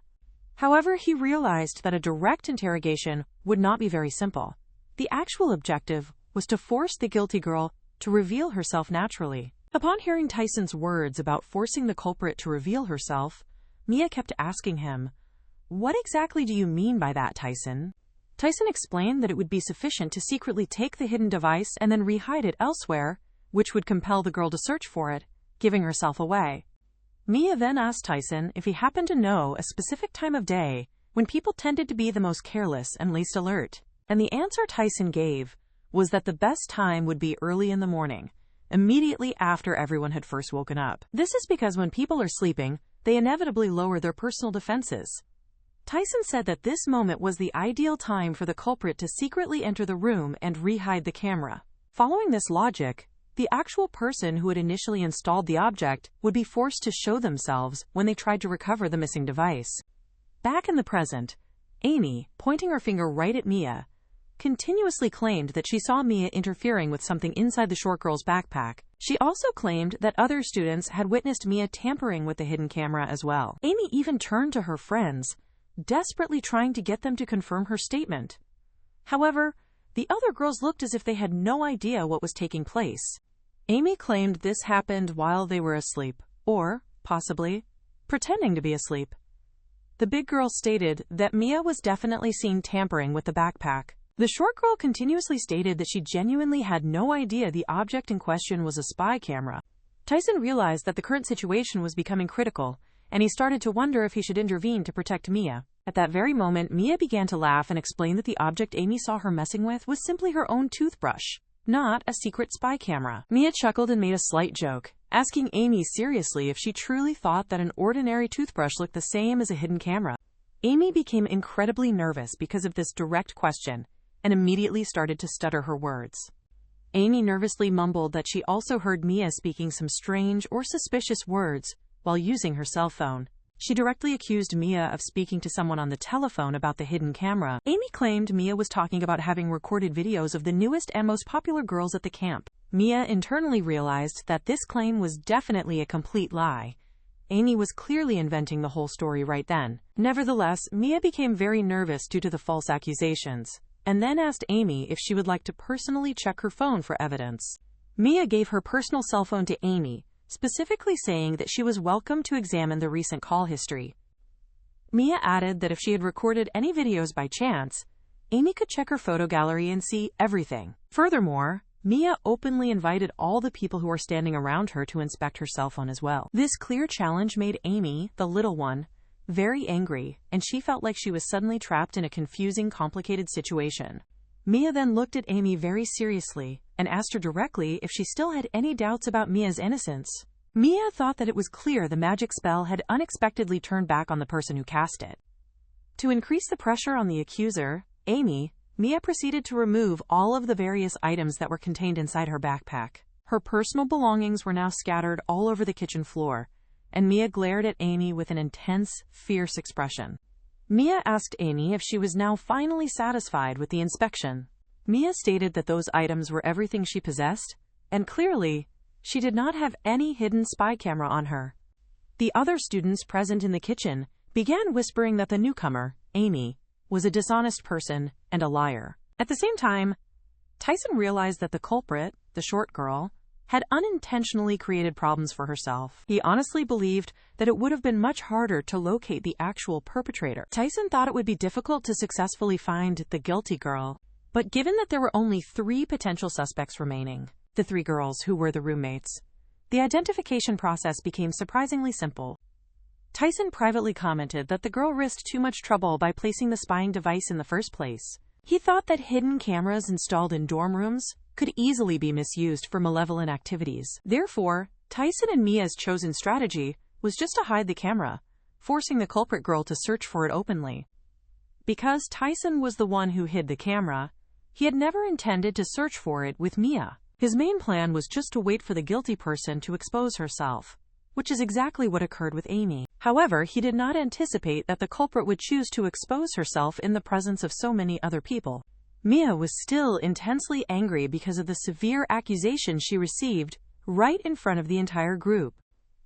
However, he realized that a direct interrogation would not be very simple. The actual objective was to force the guilty girl to reveal herself naturally. Upon hearing Tyson's words about forcing the culprit to reveal herself, Mia kept asking him, "What exactly do you mean by that, Tyson?" Tyson explained that it would be sufficient to secretly take the hidden device and then re-hide it elsewhere, which would compel the girl to search for it, giving herself away. Mia then asked Tyson if he happened to know a specific time of day when people tended to be the most careless and least alert, and the answer Tyson gave was that the best time would be early in the morning, immediately after everyone had first woken up. This is because when people are sleeping, they inevitably lower their personal defenses. Tyson said that this moment was the ideal time for the culprit to secretly enter the room and re-hide the camera. Following this logic, the actual person who had initially installed the object would be forced to show themselves when they tried to recover the missing device. Back in the present, Amy, pointing her finger right at Mia, continuously claimed that she saw Mia interfering with something inside the short girl's backpack. She also claimed that other students had witnessed Mia tampering with the hidden camera as well. Amy even turned to her friends, desperately trying to get them to confirm her statement. However, the other girls looked as if they had no idea what was taking place. Amy claimed this happened while they were asleep, or, possibly, pretending to be asleep. The big girl stated that Mia was definitely seen tampering with the backpack. The short girl continuously stated that she genuinely had no idea the object in question was a spy camera. Tyson realized that the current situation was becoming critical, and he started to wonder if he should intervene to protect Mia. At that very moment, Mia began to laugh and explain that the object Amy saw her messing with was simply her own toothbrush, not a secret spy camera. Mia chuckled and made a slight joke, asking Amy seriously if she truly thought that an ordinary toothbrush looked the same as a hidden camera. Amy became incredibly nervous because of this direct question, and immediately started to stutter her words. Amy nervously mumbled that she also heard Mia speaking some strange or suspicious words while using her cell phone. She directly accused Mia of speaking to someone on the telephone about the hidden camera. Amy claimed Mia was talking about having recorded videos of the newest and most popular girls at the camp. Mia internally realized that this claim was definitely a complete lie. Amy was clearly inventing the whole story right then. Nevertheless, Mia became very nervous due to the false accusations, and then asked Amy if she would like to personally check her phone for evidence. Mia gave her personal cell phone to Amy, specifically saying that she was welcome to examine the recent call history. Mia added that if she had recorded any videos by chance, Amy could check her photo gallery and see everything. Furthermore, Mia openly invited all the people who were standing around her to inspect her cell phone as well. This clear challenge made Amy, the little one, very angry, and she felt like she was suddenly trapped in a confusing, complicated situation. Mia then looked at Amy very seriously and asked her directly if she still had any doubts about Mia's innocence. Mia thought that it was clear the magic spell had unexpectedly turned back on the person who cast it. To increase the pressure on the accuser, Amy, Mia proceeded to remove all of the various items that were contained inside her backpack. Her personal belongings were now scattered all over the kitchen floor, and Mia glared at Amy with an intense, fierce expression. Mia asked Amy if she was now finally satisfied with the inspection. Mia stated that those items were everything she possessed, and clearly, she did not have any hidden spy camera on her. The other students present in the kitchen began whispering that the newcomer, Amy, was a dishonest person and a liar. At the same time, Tyson realized that the culprit, the short girl, had unintentionally created problems for herself. He honestly believed that it would have been much harder to locate the actual perpetrator. Tyson thought it would be difficult to successfully find the guilty girl, but given that there were only 3 potential suspects remaining, the 3 girls who were the roommates, the identification process became surprisingly simple. Tyson privately commented that the girl risked too much trouble by placing the spying device in the first place. He thought that hidden cameras installed in dorm rooms could easily be misused for malevolent activities. Therefore, Tyson and Mia's chosen strategy was just to hide the camera, forcing the culprit girl to search for it openly. Because Tyson was the one who hid the camera, he had never intended to search for it with Mia. His main plan was just to wait for the guilty person to expose herself, which is exactly what occurred with Amy. However, he did not anticipate that the culprit would choose to expose herself in the presence of so many other people. Mia was still intensely angry because of the severe accusation she received right in front of the entire group.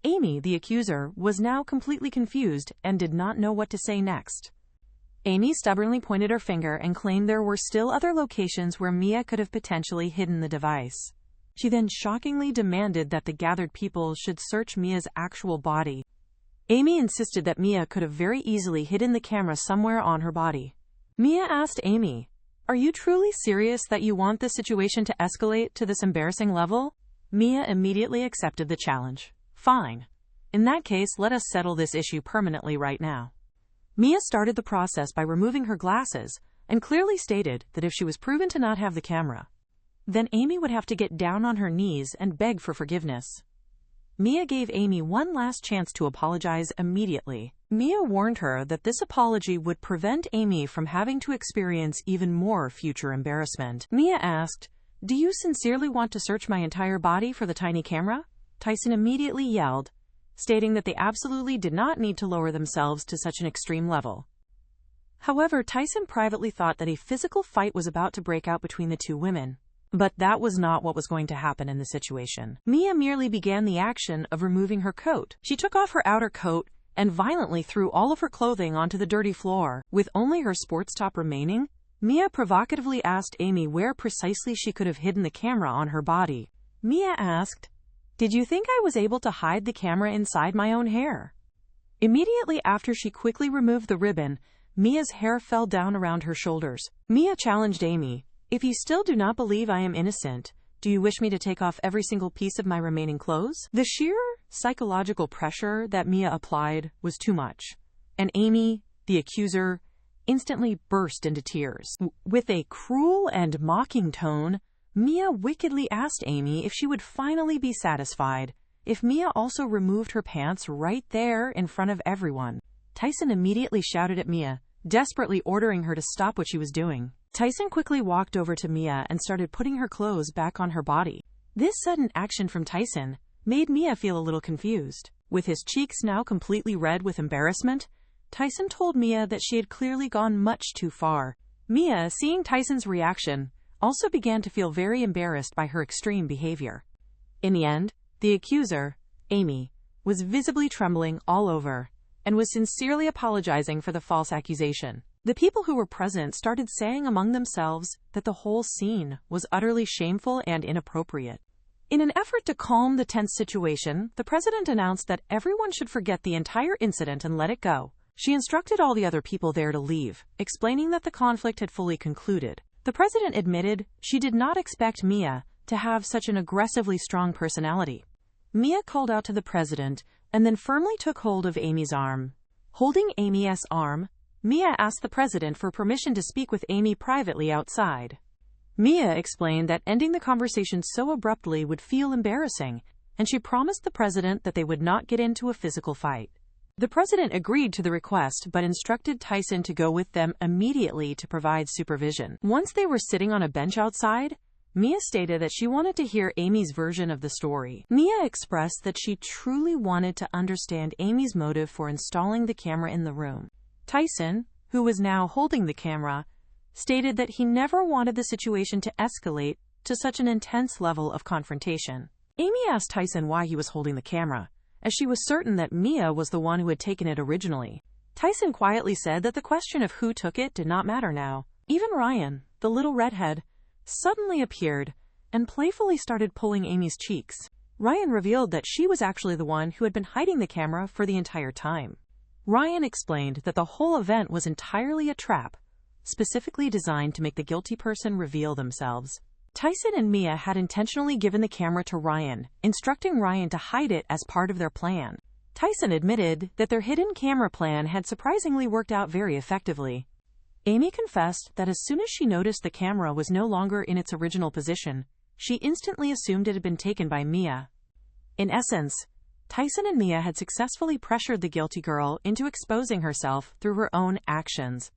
Amy, the accuser, was now completely confused and did not know what to say next. Amy stubbornly pointed her finger and claimed there were still other locations where Mia could have potentially hidden the device. She then shockingly demanded that the gathered people should search Mia's actual body. Amy insisted that Mia could have very easily hidden the camera somewhere on her body. Mia asked Amy, "Are you truly serious that you want this situation to escalate to this embarrassing level?" Mia immediately accepted the challenge. "Fine. In that case, let us settle this issue permanently right now." Mia started the process by removing her glasses and clearly stated that if she was proven to not have the camera, then Amy would have to get down on her knees and beg for forgiveness. Mia gave Amy one last chance to apologize immediately. Mia warned her that this apology would prevent Amy from having to experience even more future embarrassment. Mia asked, "Do you sincerely want to search my entire body for the tiny camera?" Tyson immediately yelled, stating that they absolutely did not need to lower themselves to such an extreme level. However, Tyson privately thought that a physical fight was about to break out between the 2 women. But that was not what was going to happen in the situation. Mia merely began the action of removing her coat. She took off her outer coat and violently threw all of her clothing onto the dirty floor. With only her sports top remaining, Mia provocatively asked Amy where precisely she could have hidden the camera on her body. Mia asked, "Did you think I was able to hide the camera inside my own hair?" Immediately after she quickly removed the ribbon, Mia's hair fell down around her shoulders. Mia challenged Amy, "If you still do not believe I am innocent, do you wish me to take off every single piece of my remaining clothes?" The sheer psychological pressure that Mia applied was too much, and Amy, the accuser, instantly burst into tears. With a cruel and mocking tone, Mia wickedly asked Amy if she would finally be satisfied if Mia also removed her pants right there in front of everyone. Tyson immediately shouted at Mia, desperately ordering her to stop what she was doing. Tyson quickly walked over to Mia and started putting her clothes back on her body. This sudden action from Tyson made Mia feel a little confused. With his cheeks now completely red with embarrassment, Tyson told Mia that she had clearly gone much too far. Mia, seeing Tyson's reaction, also began to feel very embarrassed by her extreme behavior. In the end, the accuser, Amy, was visibly trembling all over and was sincerely apologizing for the false accusation. The people who were present started saying among themselves that the whole scene was utterly shameful and inappropriate. In an effort to calm the tense situation, the president announced that everyone should forget the entire incident and let it go. She instructed all the other people there to leave, explaining that the conflict had fully concluded. The president admitted she did not expect Mia to have such an aggressively strong personality. Mia called out to the president and then firmly took hold of Amy's arm. Holding Amy's arm, Mia asked the president for permission to speak with Amy privately outside. Mia explained that ending the conversation so abruptly would feel embarrassing, and she promised the president that they would not get into a physical fight. The president agreed to the request but instructed Tyson to go with them immediately to provide supervision. Once they were sitting on a bench outside, Mia stated that she wanted to hear Amy's version of the story. Mia expressed that she truly wanted to understand Amy's motive for installing the camera in the room. Tyson, who was now holding the camera, stated that he never wanted the situation to escalate to such an intense level of confrontation. Amy asked Tyson why he was holding the camera, as she was certain that Mia was the one who had taken it originally. Tyson quietly said that the question of who took it did not matter now. Even Ryan, the little redhead, suddenly appeared and playfully started pulling Amy's cheeks. Ryan revealed that she was actually the one who had been hiding the camera for the entire time. Ryan explained that the whole event was entirely a trap, specifically designed to make the guilty person reveal themselves. Tyson and Mia had intentionally given the camera to Ryan, instructing Ryan to hide it as part of their plan. Tyson admitted that their hidden camera plan had surprisingly worked out very effectively. Amy confessed that as soon as she noticed the camera was no longer in its original position, she instantly assumed it had been taken by Mia. In essence, Tyson and Mia had successfully pressured the guilty girl into exposing herself through her own actions.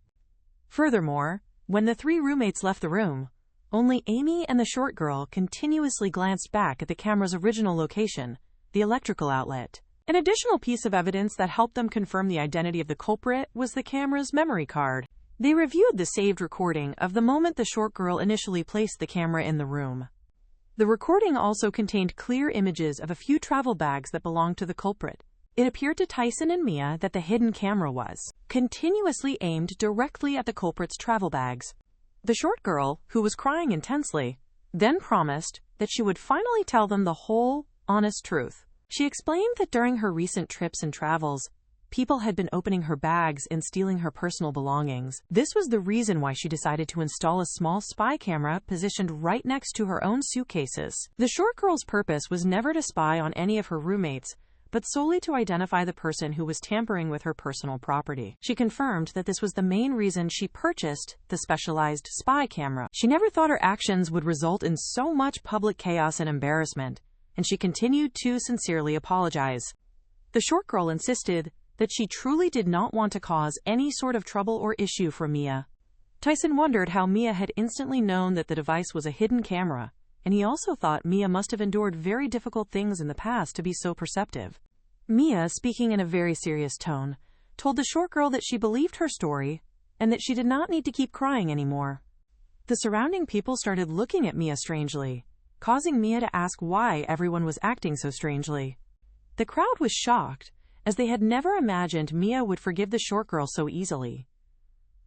Furthermore, when the three roommates left the room, only Amy and the short girl continuously glanced back at the camera's original location, the electrical outlet. An additional piece of evidence that helped them confirm the identity of the culprit was the camera's memory card. They reviewed the saved recording of the moment the short girl initially placed the camera in the room. The recording also contained clear images of a few travel bags that belonged to the culprit. It appeared to Tyson and Mia that the hidden camera was continuously aimed directly at the culprit's travel bags. The short girl, who was crying intensely, then promised that she would finally tell them the whole, honest truth. She explained that during her recent trips and travels, people had been opening her bags and stealing her personal belongings. This was the reason why she decided to install a small spy camera positioned right next to her own suitcases. The short girl's purpose was never to spy on any of her roommates, but solely to identify the person who was tampering with her personal property. She confirmed that this was the main reason she purchased the specialized spy camera. She never thought her actions would result in so much public chaos and embarrassment, and she continued to sincerely apologize. The short girl insisted that she truly did not want to cause any sort of trouble or issue for Mia. Tyson wondered how Mia had instantly known that the device was a hidden camera, and he also thought Mia must have endured very difficult things in the past to be so perceptive. Mia, speaking in a very serious tone, told the short girl that she believed her story and that she did not need to keep crying anymore. The surrounding people started looking at Mia strangely, causing Mia to ask why everyone was acting so strangely. The crowd was shocked, as they had never imagined Mia would forgive the short girl so easily.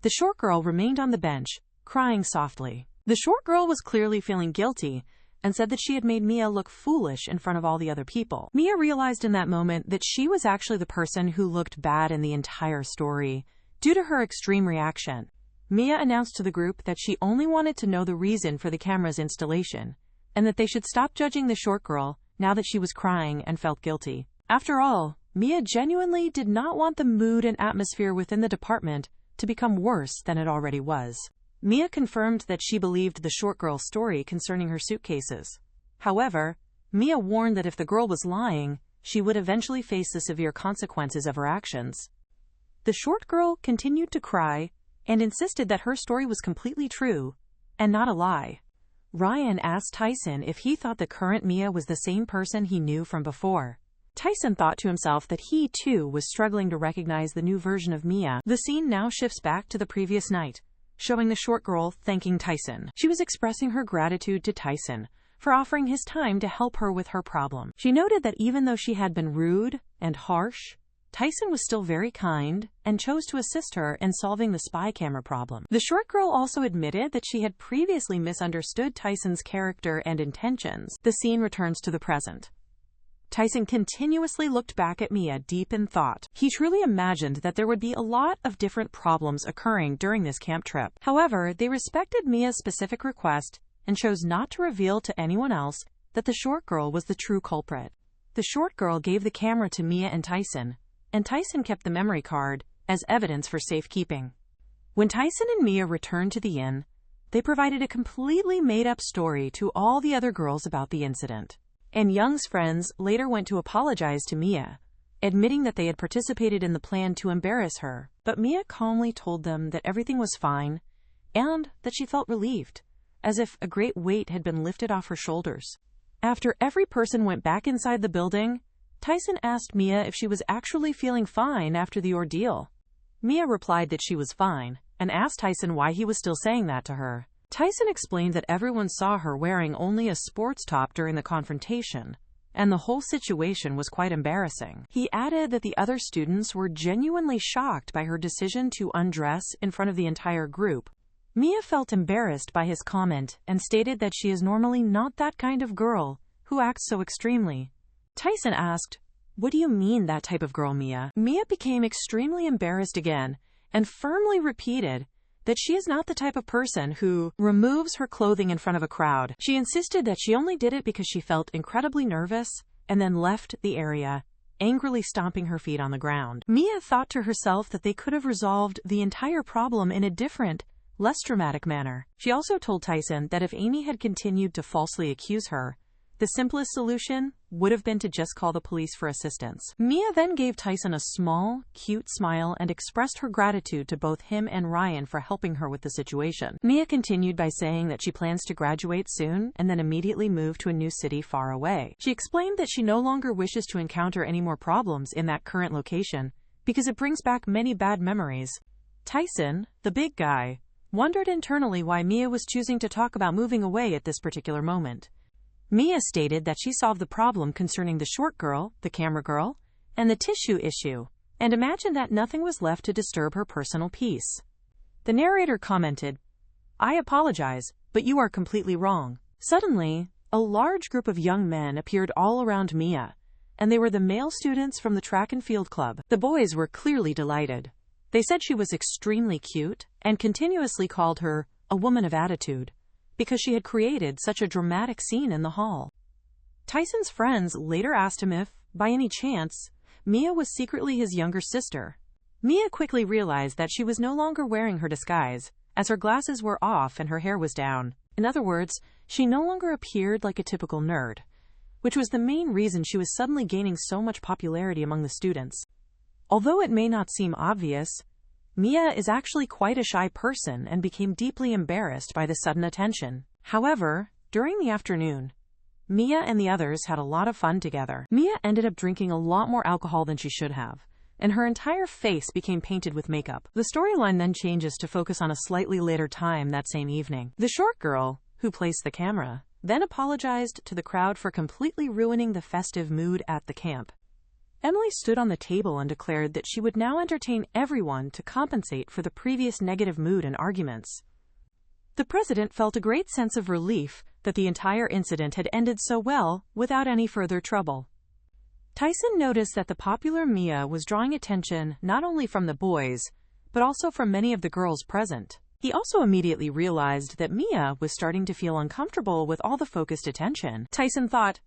The short girl remained on the bench, crying softly. The short girl was clearly feeling guilty and said that she had made Mia look foolish in front of all the other people. Mia realized in that moment that she was actually the person who looked bad in the entire story, due to her extreme reaction. Mia announced to the group that she only wanted to know the reason for the camera's installation, and that they should stop judging the short girl now that she was crying and felt guilty. After all, Mia genuinely did not want the mood and atmosphere within the department to become worse than it already was. Mia confirmed that she believed the short girl's story concerning her suitcases. However, Mia warned that if the girl was lying, she would eventually face the severe consequences of her actions. The short girl continued to cry and insisted that her story was completely true and not a lie. Ryan asked Tyson if he thought the current Mia was the same person he knew from before. Tyson thought to himself that he, too, was struggling to recognize the new version of Mia. The scene now shifts back to the previous night, showing the short girl thanking Tyson. She was expressing her gratitude to Tyson for offering his time to help her with her problem. She noted that even though she had been rude and harsh, Tyson was still very kind and chose to assist her in solving the spy camera problem. The short girl also admitted that she had previously misunderstood Tyson's character and intentions. The scene returns to the present. Tyson continuously looked back at Mia deep in thought. He truly imagined that there would be a lot of different problems occurring during this camp trip. However, they respected Mia's specific request and chose not to reveal to anyone else that the short girl was the true culprit. The short girl gave the camera to Mia and Tyson kept the memory card as evidence for safekeeping. When Tyson and Mia returned to the inn, they provided a completely made-up story to all the other girls about the incident. And Young's friends later went to apologize to Mia, admitting that they had participated in the plan to embarrass her. But Mia calmly told them that everything was fine and that she felt relieved, as if a great weight had been lifted off her shoulders. After every person went back inside the building, Tyson asked Mia if she was actually feeling fine after the ordeal. Mia replied that she was fine, and asked Tyson why he was still saying that to her. Tyson explained that everyone saw her wearing only a sports top during the confrontation, and the whole situation was quite embarrassing. He added that the other students were genuinely shocked by her decision to undress in front of the entire group. Mia felt embarrassed by his comment and stated that she is normally not that kind of girl who acts so extremely. Tyson asked, "What do you mean, that type of girl, Mia?" Mia became extremely embarrassed again and firmly repeated that she is not the type of person who removes her clothing in front of a crowd. She insisted that she only did it because she felt incredibly nervous and then left the area, angrily stomping her feet on the ground. Mia thought to herself that they could have resolved the entire problem in a different, less dramatic manner. She also told Tyson that if Amy had continued to falsely accuse her, the simplest solution would have been to just call the police for assistance. Mia then gave Tyson a small, cute smile and expressed her gratitude to both him and Ryan for helping her with the situation. Mia continued by saying that she plans to graduate soon and then immediately move to a new city far away. She explained that she no longer wishes to encounter any more problems in that current location because it brings back many bad memories. Tyson, the big guy, wondered internally why Mia was choosing to talk about moving away at this particular moment. Mia stated that she solved the problem concerning the short girl, the camera girl, and the tissue issue, and imagined that nothing was left to disturb her personal peace. The narrator commented, "I apologize, but you are completely wrong." Suddenly, a large group of young men appeared all around Mia, and they were the male students from the track and field club. The boys were clearly delighted. They said she was extremely cute and continuously called her a woman of attitude, because she had created such a dramatic scene in the hall. Tyson's friends later asked him if, by any chance, Mia was secretly his younger sister. Mia quickly realized that she was no longer wearing her disguise, as her glasses were off and her hair was down. In other words, she no longer appeared like a typical nerd, which was the main reason she was suddenly gaining so much popularity among the students. Although it may not seem obvious, Mia is actually quite a shy person and became deeply embarrassed by the sudden attention. However, during the afternoon, Mia and the others had a lot of fun together. Mia ended up drinking a lot more alcohol than she should have, and her entire face became painted with makeup. The storyline then changes to focus on a slightly later time that same evening. The short girl, who placed the camera, then apologized to the crowd for completely ruining the festive mood at the camp. Emily stood on the table and declared that she would now entertain everyone to compensate for the previous negative mood and arguments. The president felt a great sense of relief that the entire incident had ended so well without any further trouble. Tyson noticed that the popular Mia was drawing attention not only from the boys, but also from many of the girls present. He also immediately realized that Mia was starting to feel uncomfortable with all the focused attention. Tyson thought,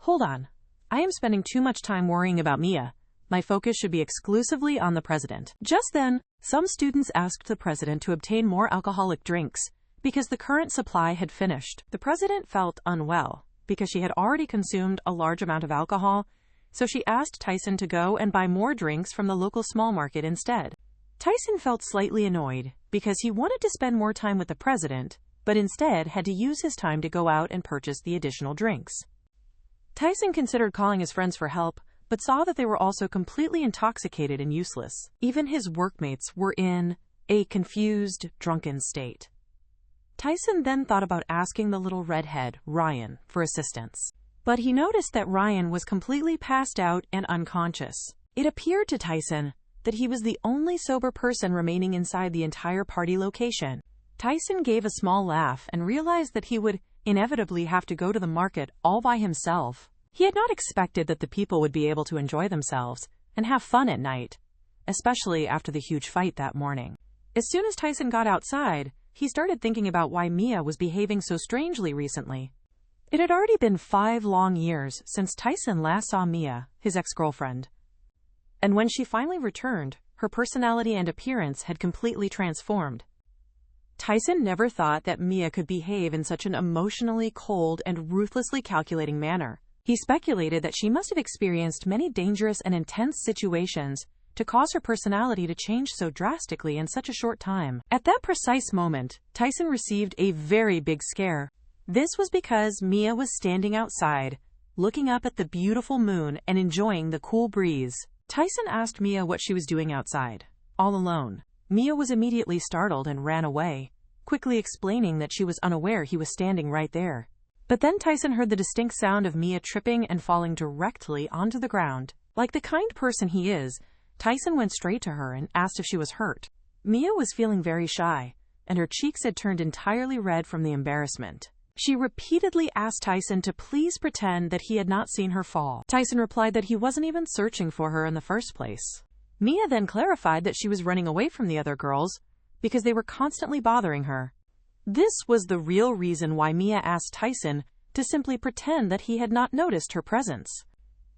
"Hold on. I am spending too much time worrying about Mia. My focus should be exclusively on the president." Just then, some students asked the president to obtain more alcoholic drinks because the current supply had finished. The president felt unwell because she had already consumed a large amount of alcohol, so she asked Tyson to go and buy more drinks from the local small market instead. Tyson felt slightly annoyed because he wanted to spend more time with the president, but instead had to use his time to go out and purchase the additional drinks. Tyson considered calling his friends for help, but saw that they were also completely intoxicated and useless. Even his workmates were in a confused, drunken state. Tyson then thought about asking the little redhead, Ryan, for assistance. But he noticed that Ryan was completely passed out and unconscious. It appeared to Tyson that he was the only sober person remaining inside the entire party location. Tyson gave a small laugh and realized that he would inevitably have to go to the market all by himself. He had not expected that the people would be able to enjoy themselves and have fun at night, especially after the huge fight that morning. As soon as Tyson got outside, he started thinking about why Mia was behaving so strangely recently. It had already been 5 long years since Tyson last saw Mia, his ex-girlfriend. And when she finally returned, her personality and appearance had completely transformed. Tyson never thought that Mia could behave in such an emotionally cold and ruthlessly calculating manner. He speculated that she must have experienced many dangerous and intense situations to cause her personality to change so drastically in such a short time. At that precise moment, Tyson received a very big scare. This was because Mia was standing outside, looking up at the beautiful moon and enjoying the cool breeze. Tyson asked Mia what she was doing outside, all alone. Mia was immediately startled and ran away, quickly explaining that she was unaware he was standing right there. But then Tyson heard the distinct sound of Mia tripping and falling directly onto the ground. Like the kind person he is, Tyson went straight to her and asked if she was hurt. Mia was feeling very shy, and her cheeks had turned entirely red from the embarrassment. She repeatedly asked Tyson to please pretend that he had not seen her fall. Tyson replied that he wasn't even searching for her in the first place. Mia then clarified that she was running away from the other girls because they were constantly bothering her. This was the real reason why Mia asked Tyson to simply pretend that he had not noticed her presence.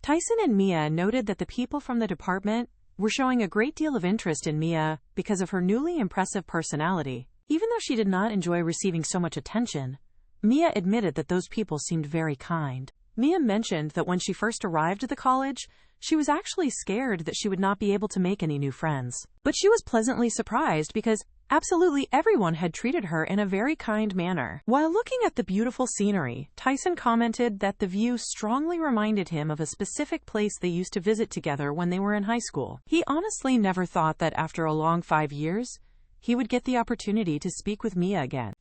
Tyson and Mia noted that the people from the department were showing a great deal of interest in Mia because of her newly impressive personality. Even though she did not enjoy receiving so much attention, Mia admitted that those people seemed very kind. Mia mentioned that when she first arrived at the college, she was actually scared that she would not be able to make any new friends. But she was pleasantly surprised because absolutely everyone had treated her in a very kind manner. While looking at the beautiful scenery, Tyson commented that the view strongly reminded him of a specific place they used to visit together when they were in high school. He honestly never thought that after a long 5 years, he would get the opportunity to speak with Mia again.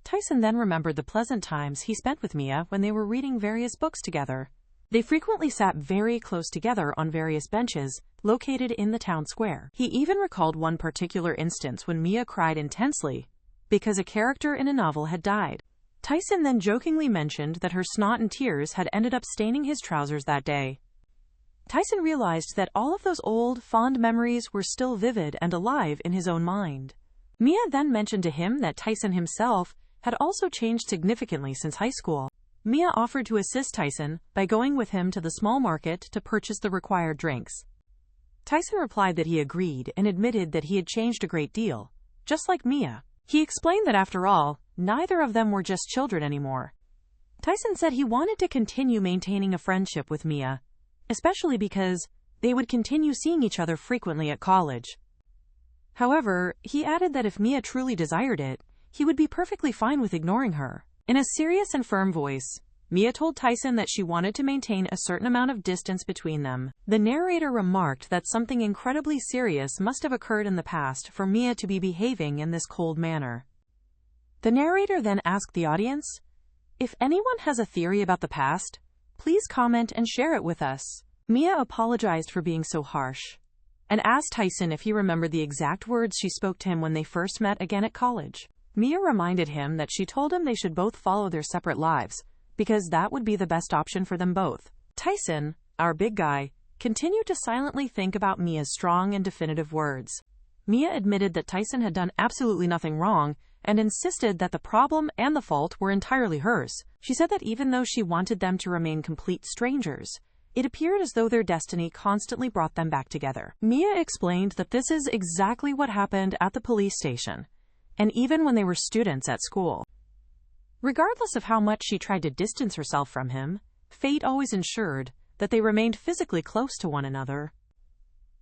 Tyson then remembered the pleasant times he spent with Mia when they were reading various books together. They frequently sat very close together on various benches located in the town square. He even recalled one particular instance when Mia cried intensely because a character in a novel had died. Tyson then jokingly mentioned that her snot and tears had ended up staining his trousers that day. Tyson realized that all of those old, fond memories were still vivid and alive in his own mind. Mia then mentioned to him that Tyson himself had also changed significantly since high school. Mia offered to assist Tyson by going with him to the small market to purchase the required drinks. Tyson replied that he agreed and admitted that he had changed a great deal, just like Mia. He explained that after all, neither of them were just children anymore. Tyson said he wanted to continue maintaining a friendship with Mia, especially because they would continue seeing each other frequently at college. However, he added that if Mia truly desired it, he would be perfectly fine with ignoring her. In a serious and firm voice, Mia told Tyson that she wanted to maintain a certain amount of distance between them. The narrator remarked that something incredibly serious must have occurred in the past for Mia to be behaving in this cold manner. The narrator then asked the audience, "If anyone has a theory about the past, please comment and share it with us." Mia apologized for being so harsh and asked Tyson if he remembered the exact words she spoke to him when they first met again at college. Mia reminded him that she told him they should both follow their separate lives, because that would be the best option for them both. Tyson, our big guy, continued to silently think about Mia's strong and definitive words. Mia admitted that Tyson had done absolutely nothing wrong and insisted that the problem and the fault were entirely hers. She said that even though she wanted them to remain complete strangers, it appeared as though their destiny constantly brought them back together. Mia explained that this is exactly what happened at the police station, and even when they were students at school. Regardless of how much she tried to distance herself from him, fate always ensured that they remained physically close to one another.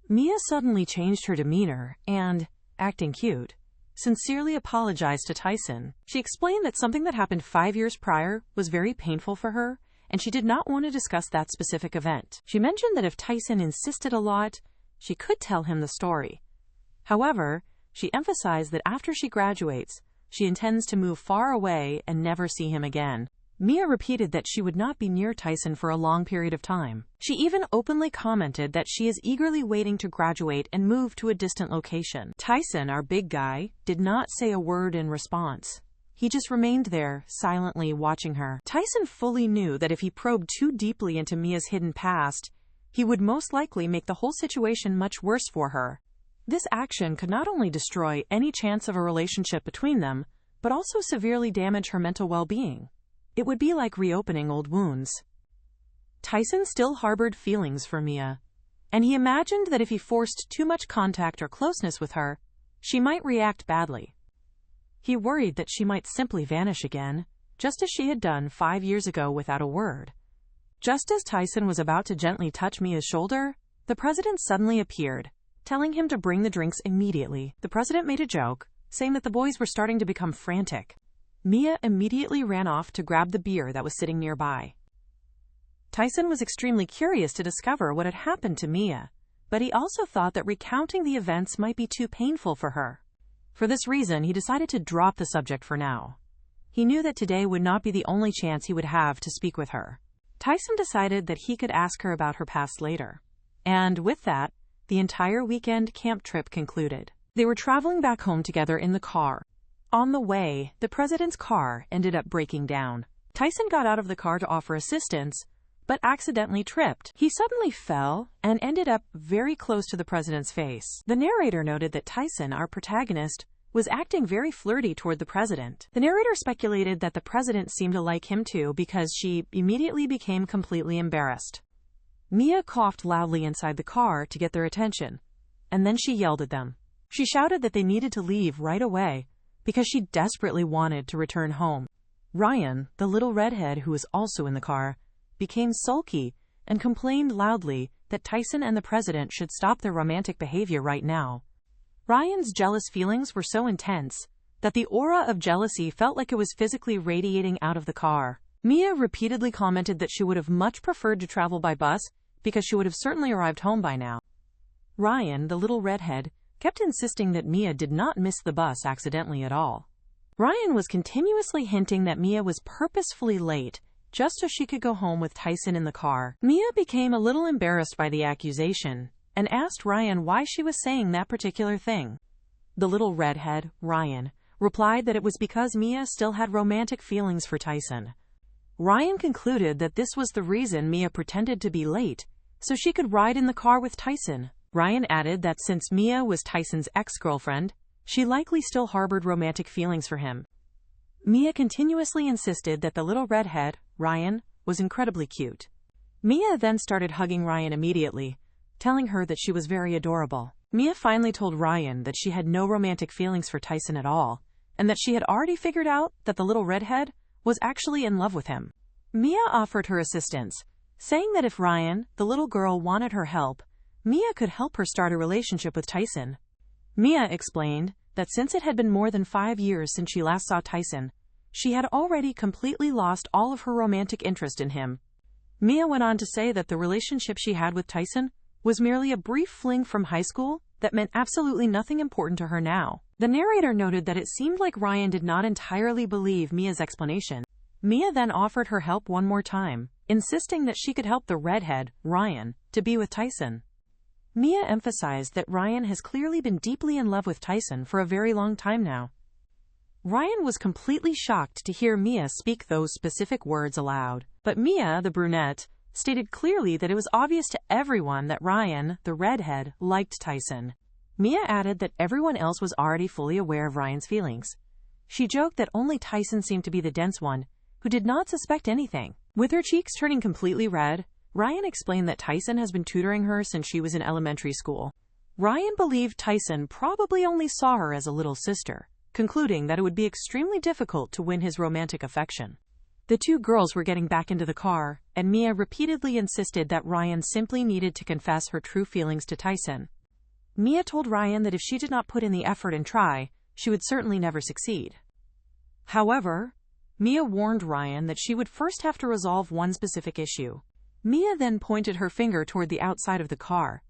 Mia suddenly changed her demeanor and, acting cute, sincerely apologized to Tyson. She explained that something that happened 5 years prior was very painful for her, and she did not want to discuss that specific event. She mentioned that if Tyson insisted a lot, she could tell him the story. However, she emphasized that after she graduates, she intends to move far away and never see him again. Mia repeated that she would not be near Tyson for a long period of time. She even openly commented that she is eagerly waiting to graduate and move to a distant location. Tyson, our big guy, did not say a word in response. He just remained there, silently watching her. Tyson fully knew that if he probed too deeply into Mia's hidden past, he would most likely make the whole situation much worse for her. This action could not only destroy any chance of a relationship between them, but also severely damage her mental well-being. It would be like reopening old wounds. Tyson still harbored feelings for Mia, and he imagined that if he forced too much contact or closeness with her, she might react badly. He worried that she might simply vanish again, just as she had done 5 years ago without a word. Just as Tyson was about to gently touch Mia's shoulder, the president suddenly appeared, telling him to bring the drinks immediately. The president made a joke, saying that the boys were starting to become frantic. Mia immediately ran off to grab the beer that was sitting nearby. Tyson was extremely curious to discover what had happened to Mia, but he also thought that recounting the events might be too painful for her. For this reason, he decided to drop the subject for now. He knew that today would not be the only chance he would have to speak with her. Tyson decided that he could ask her about her past later. And with that, the entire weekend camp trip concluded. They were traveling back home together in the car. On the way, the president's car ended up breaking down. Tyson got out of the car to offer assistance, but accidentally tripped. He suddenly fell and ended up very close to the president's face. The narrator noted that Tyson, our protagonist, was acting very flirty toward the president. The narrator speculated that the president seemed to like him too because she immediately became completely embarrassed. Mia coughed loudly inside the car to get their attention, and then she yelled at them. She shouted that they needed to leave right away because she desperately wanted to return home. Ryan, the little redhead who was also in the car, became sulky and complained loudly that Tyson and the president should stop their romantic behavior right now. Ryan's jealous feelings were so intense that the aura of jealousy felt like it was physically radiating out of the car. Mia repeatedly commented that she would have much preferred to travel by bus because she would have certainly arrived home by now. Ryan, the little redhead, kept insisting that Mia did not miss the bus accidentally at all. Ryan was continuously hinting that Mia was purposefully late just so she could go home with Tyson in the car. Mia became a little embarrassed by the accusation and asked Ryan why she was saying that particular thing. The little redhead, Ryan, replied that it was because Mia still had romantic feelings for Tyson. Ryan concluded that this was the reason Mia pretended to be late, so she could ride in the car with Tyson. Ryan added that since Mia was Tyson's ex-girlfriend, she likely still harbored romantic feelings for him. Mia continuously insisted that the little redhead, Ryan, was incredibly cute. Mia then started hugging Ryan immediately, telling her that she was very adorable. Mia finally told Ryan that she had no romantic feelings for Tyson at all, and that she had already figured out that the little redhead was actually in love with him. Mia offered her assistance, saying that if Ryan, the little girl, wanted her help, Mia could help her start a relationship with Tyson. Mia explained that since it had been more than 5 years since she last saw Tyson, she had already completely lost all of her romantic interest in him. Mia went on to say that the relationship she had with Tyson was merely a brief fling from high school that meant absolutely nothing important to her now. The narrator noted that it seemed like Ryan did not entirely believe Mia's explanation. Mia then offered her help one more time, insisting that she could help the redhead, Ryan, to be with Tyson. Mia emphasized that Ryan has clearly been deeply in love with Tyson for a very long time now. Ryan was completely shocked to hear Mia speak those specific words aloud, but Mia, the brunette, stated clearly that it was obvious to everyone that Ryan, the redhead, liked Tyson. Mia added that everyone else was already fully aware of Ryan's feelings. She joked that only Tyson seemed to be the dense one, who did not suspect anything. With her cheeks turning completely red, Ryan explained that Tyson has been tutoring her since she was in elementary school. Ryan believed Tyson probably only saw her as a little sister, concluding that it would be extremely difficult to win his romantic affection. The two girls were getting back into the car, and Mia repeatedly insisted that Ryan simply needed to confess her true feelings to Tyson. Mia told Ryan that if she did not put in the effort and try, she would certainly never succeed. However, Mia warned Ryan that she would first have to resolve one specific issue. Mia then pointed her finger toward the outside of the car.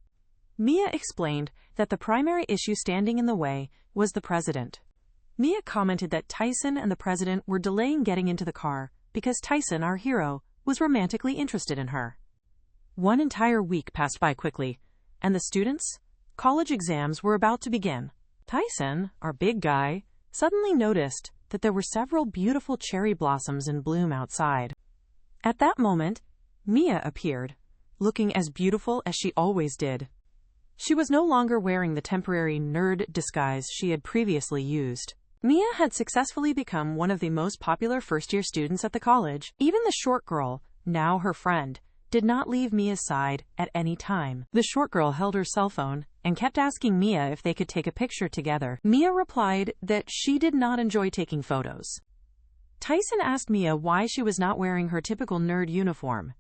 Mia explained that the primary issue standing in the way was the president. Mia commented that Tyson and the president were delaying getting into the car because Tyson, our hero, was romantically interested in her. One entire week passed by quickly, and the students' college exams were about to begin. Tyson, our big guy, suddenly noticed that there were several beautiful cherry blossoms in bloom outside. At that moment, Mia appeared, looking as beautiful as she always did. She was no longer wearing the temporary nerd disguise she had previously used. Mia had successfully become one of the most popular first-year students at the college. Even the short girl, now her friend, did not leave Mia's side at any time. The short girl held her cell phone and kept asking Mia if they could take a picture together. Mia replied that she did not enjoy taking photos. Tyson asked Mia why she was not wearing her typical nerd uniform.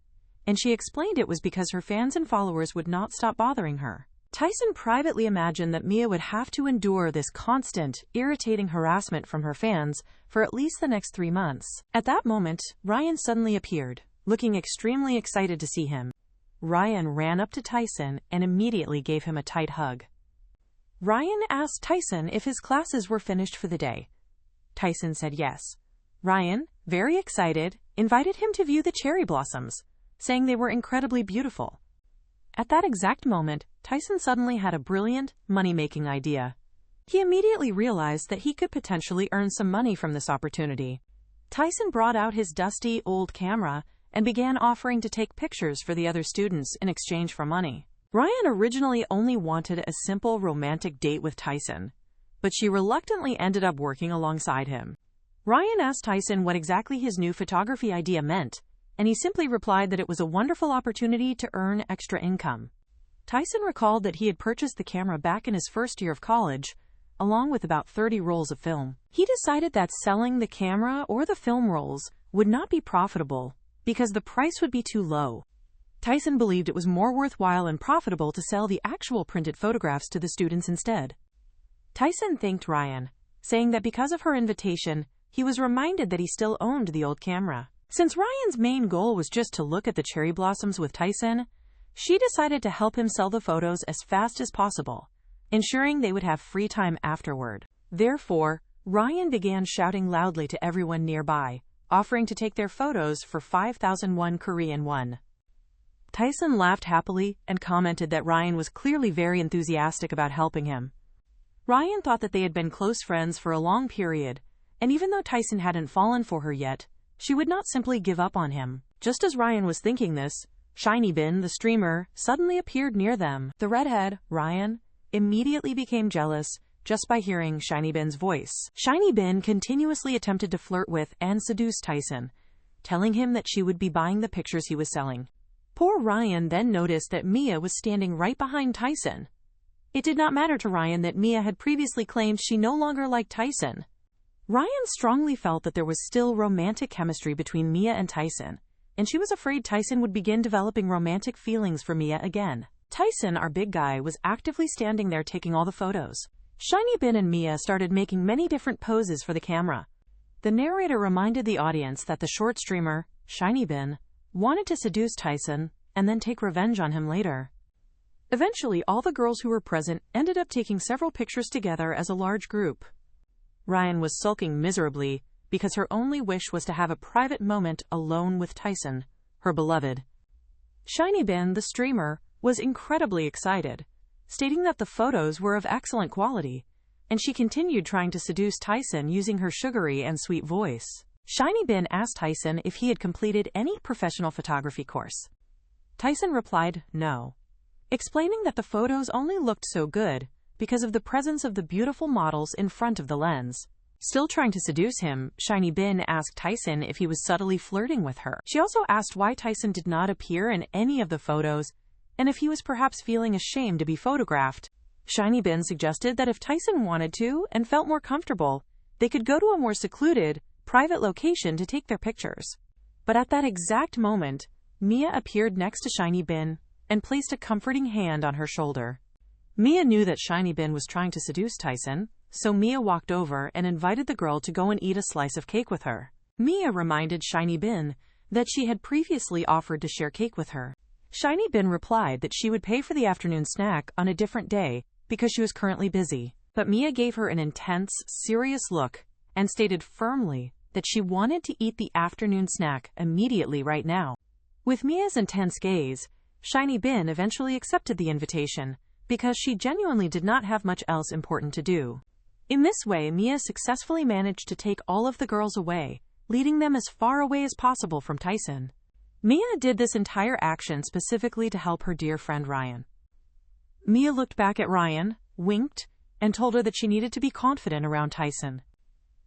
and she explained it was because her fans and followers would not stop bothering her. Tyson privately imagined that Mia would have to endure this constant, irritating harassment from her fans for at least the next 3 months. At that moment, Ryan suddenly appeared, looking extremely excited to see him. Ryan ran up to Tyson and immediately gave him a tight hug. Ryan asked Tyson if his classes were finished for the day. Tyson said yes. Ryan, very excited, invited him to view the cherry blossoms, saying they were incredibly beautiful. At that exact moment, Tyson suddenly had a brilliant, money-making idea. He immediately realized that he could potentially earn some money from this opportunity. Tyson brought out his dusty, old camera and began offering to take pictures for the other students in exchange for money. Ryan originally only wanted a simple romantic date with Tyson, but she reluctantly ended up working alongside him. Ryan asked Tyson what exactly his new photography idea meant, and he simply replied that it was a wonderful opportunity to earn extra income. Tyson recalled that he had purchased the camera back in his first year of college, along with about 30 rolls of film. He decided that selling the camera or the film rolls would not be profitable because the price would be too low. Tyson believed it was more worthwhile and profitable to sell the actual printed photographs to the students instead. Tyson thanked Ryan, saying that because of her invitation, he was reminded that he still owned the old camera. Since Ryan's main goal was just to look at the cherry blossoms with Tyson, she decided to help him sell the photos as fast as possible, ensuring they would have free time afterward. Therefore, Ryan began shouting loudly to everyone nearby, offering to take their photos for 5,001 Korean won. Tyson laughed happily and commented that Ryan was clearly very enthusiastic about helping him. Ryan thought that they had been close friends for a long period, and even though Tyson hadn't fallen for her yet, she would not simply give up on him. Just as Ryan was thinking this, Shiny Bin, the streamer, suddenly appeared near them. The redhead, Ryan, immediately became jealous just by hearing Shiny Bin's voice. Shiny Bin continuously attempted to flirt with and seduce Tyson, telling him that she would be buying the pictures he was selling. Poor Ryan then noticed that Mia was standing right behind Tyson. It did not matter to Ryan that Mia had previously claimed she no longer liked Tyson. Ryan strongly felt that there was still romantic chemistry between Mia and Tyson, and she was afraid Tyson would begin developing romantic feelings for Mia again. Tyson, our big guy, was actively standing there taking all the photos. Shiny Bin and Mia started making many different poses for the camera. The narrator reminded the audience that the short streamer, Shiny Bin, wanted to seduce Tyson and then take revenge on him later. Eventually, all the girls who were present ended up taking several pictures together as a large group. Ryan was sulking miserably because her only wish was to have a private moment alone with Tyson, her beloved. Shiny Bin, the streamer, was incredibly excited, stating that the photos were of excellent quality, and she continued trying to seduce Tyson using her sugary and sweet voice. Shiny Bin asked Tyson if he had completed any professional photography course. Tyson replied, no, explaining that the photos only looked so good because of the presence of the beautiful models in front of the lens. Still trying to seduce him, Shiny Bin asked Tyson if he was subtly flirting with her. She also asked why Tyson did not appear in any of the photos and if he was perhaps feeling ashamed to be photographed. Shiny Bin suggested that if Tyson wanted to and felt more comfortable, they could go to a more secluded, private location to take their pictures. But at that exact moment, Mia appeared next to Shiny Bin and placed a comforting hand on her shoulder. Mia knew that Shiny Bin was trying to seduce Tyson, so Mia walked over and invited the girl to go and eat a slice of cake with her. Mia reminded Shiny Bin that she had previously offered to share cake with her. Shiny Bin replied that she would pay for the afternoon snack on a different day because she was currently busy. But Mia gave her an intense, serious look and stated firmly that she wanted to eat the afternoon snack immediately right now. With Mia's intense gaze, Shiny Bin eventually accepted the invitation because she genuinely did not have much else important to do. In this way, Mia successfully managed to take all of the girls away, leading them as far away as possible from Tyson. Mia did this entire action specifically to help her dear friend Ryan. Mia looked back at Ryan, winked, and told her that she needed to be confident around Tyson.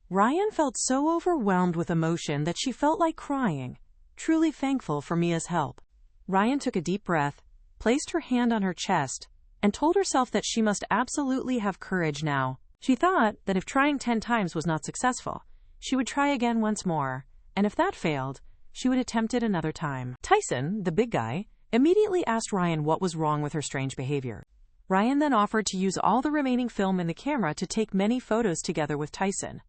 Ryan felt so overwhelmed with emotion that she felt like crying, truly thankful for Mia's help. Ryan took a deep breath, placed her hand on her chest, and told herself that she must absolutely have courage now. She thought that if trying 10 times was not successful, she would try again once more, and if that failed, she would attempt it another time. Tyson, the big guy, immediately asked Ryan what was wrong with her strange behavior. Ryan then offered to use all the remaining film in the camera to take many photos together with Tyson.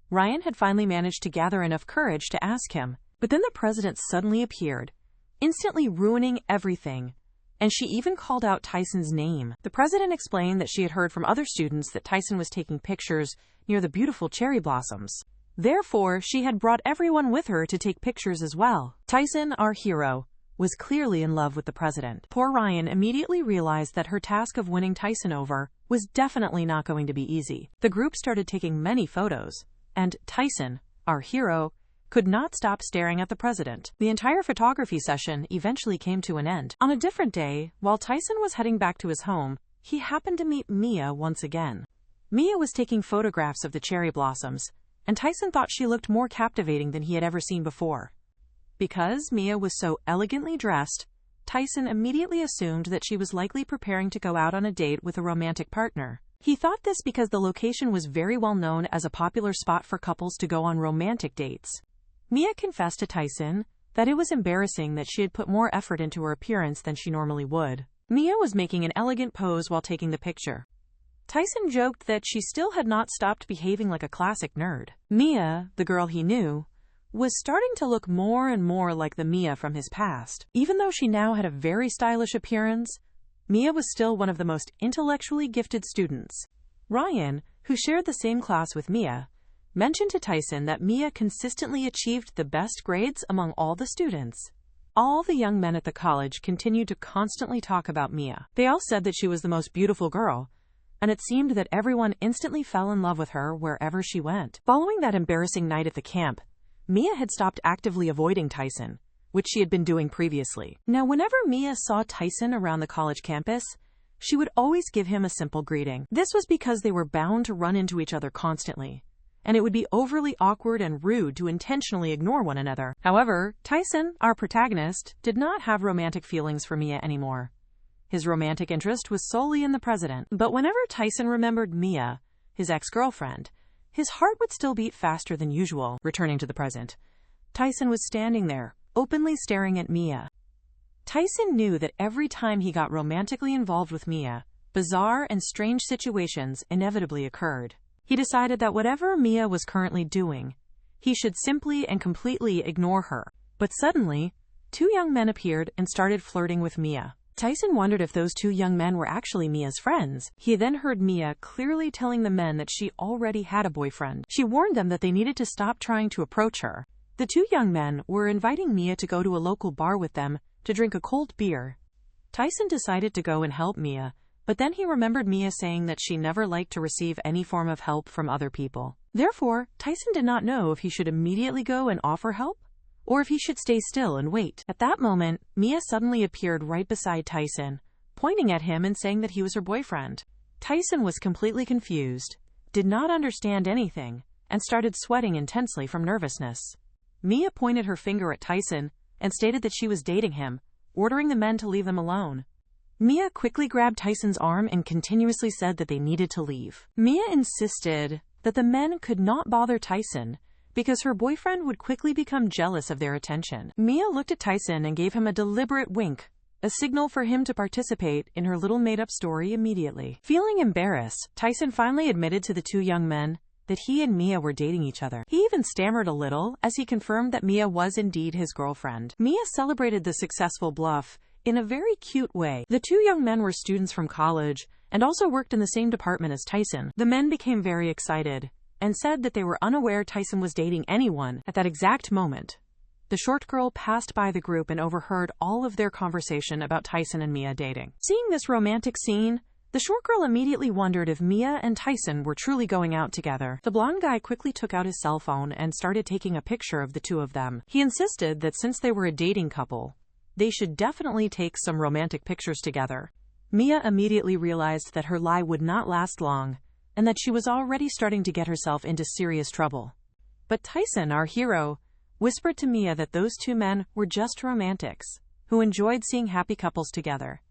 Ryan had finally managed to gather enough courage to ask him, but then the president suddenly appeared, instantly ruining everything, and she even called out Tyson's name. The president explained that she had heard from other students that Tyson was taking pictures near the beautiful cherry blossoms. Therefore, she had brought everyone with her to take pictures as well. Tyson, our hero, was clearly in love with the president. Poor Ryan immediately realized that her task of winning Tyson over was definitely not going to be easy. The group started taking many photos, and Tyson, our hero, could not stop staring at the president. The entire photography session eventually came to an end. On a different day, while Tyson was heading back to his home, he happened to meet Mia once again. Mia was taking photographs of the cherry blossoms, and Tyson thought she looked more captivating than he had ever seen before. Because Mia was so elegantly dressed, Tyson immediately assumed that she was likely preparing to go out on a date with a romantic partner. He thought this because the location was very well known as a popular spot for couples to go on romantic dates. Mia confessed to Tyson that it was embarrassing that she had put more effort into her appearance than she normally would. Mia was making an elegant pose while taking the picture. Tyson joked that she still had not stopped behaving like a classic nerd. Mia, the girl he knew, was starting to look more and more like the Mia from his past. Even though she now had a very stylish appearance, Mia was still one of the most intellectually gifted students. Ryan, who shared the same class with Mia, mentioned to Tyson that Mia consistently achieved the best grades among all the students. All the young men at the college continued to constantly talk about Mia. They all said that she was the most beautiful girl, and it seemed that everyone instantly fell in love with her wherever she went. Following that embarrassing night at the camp, Mia had stopped actively avoiding Tyson, which she had been doing previously. Now, whenever Mia saw Tyson around the college campus, she would always give him a simple greeting. This was because they were bound to run into each other constantly, and it would be overly awkward and rude to intentionally ignore one another. However, Tyson, our protagonist, did not have romantic feelings for Mia anymore. His romantic interest was solely in the president. But whenever Tyson remembered Mia, his ex-girlfriend, his heart would still beat faster than usual. Returning to the present, Tyson was standing there, openly staring at Mia. Tyson knew that every time he got romantically involved with Mia, bizarre and strange situations inevitably occurred. He decided that whatever Mia was currently doing, he should simply and completely ignore her. But suddenly, two young men appeared and started flirting with Mia. Tyson wondered if those two young men were actually Mia's friends. He then heard Mia clearly telling the men that she already had a boyfriend. She warned them that they needed to stop trying to approach her. The two young men were inviting Mia to go to a local bar with them to drink a cold beer. Tyson decided to go and help Mia, but then he remembered Mia saying that she never liked to receive any form of help from other people. Therefore, Tyson did not know if he should immediately go and offer help, or if he should stay still and wait. At that moment, Mia suddenly appeared right beside Tyson, pointing at him and saying that he was her boyfriend. Tyson was completely confused, did not understand anything, and started sweating intensely from nervousness. Mia pointed her finger at Tyson and stated that she was dating him, ordering the men to leave them alone. Mia quickly grabbed Tyson's arm and continuously said that they needed to leave. Mia insisted that the men could not bother Tyson because her boyfriend would quickly become jealous of their attention. Mia looked at Tyson and gave him a deliberate wink, a signal for him to participate in her little made-up story immediately. Feeling embarrassed, Tyson finally admitted to the two young men that he and Mia were dating each other. He even stammered a little as he confirmed that Mia was indeed his girlfriend. Mia celebrated the successful bluff in a very cute way. The two young men were students from college and also worked in the same department as Tyson. The men became very excited and said that they were unaware Tyson was dating anyone at that exact moment. The short girl passed by the group and overheard all of their conversation about Tyson and Mia dating. Seeing this romantic scene, the short girl immediately wondered if Mia and Tyson were truly going out together. The blonde guy quickly took out his cell phone and started taking a picture of the two of them. He insisted that since they were a dating couple, they should definitely take some romantic pictures together. Mia immediately realized that her lie would not last long, and that she was already starting to get herself into serious trouble. But Tyson, our hero, whispered to Mia that those two men were just romantics, who enjoyed seeing happy couples together.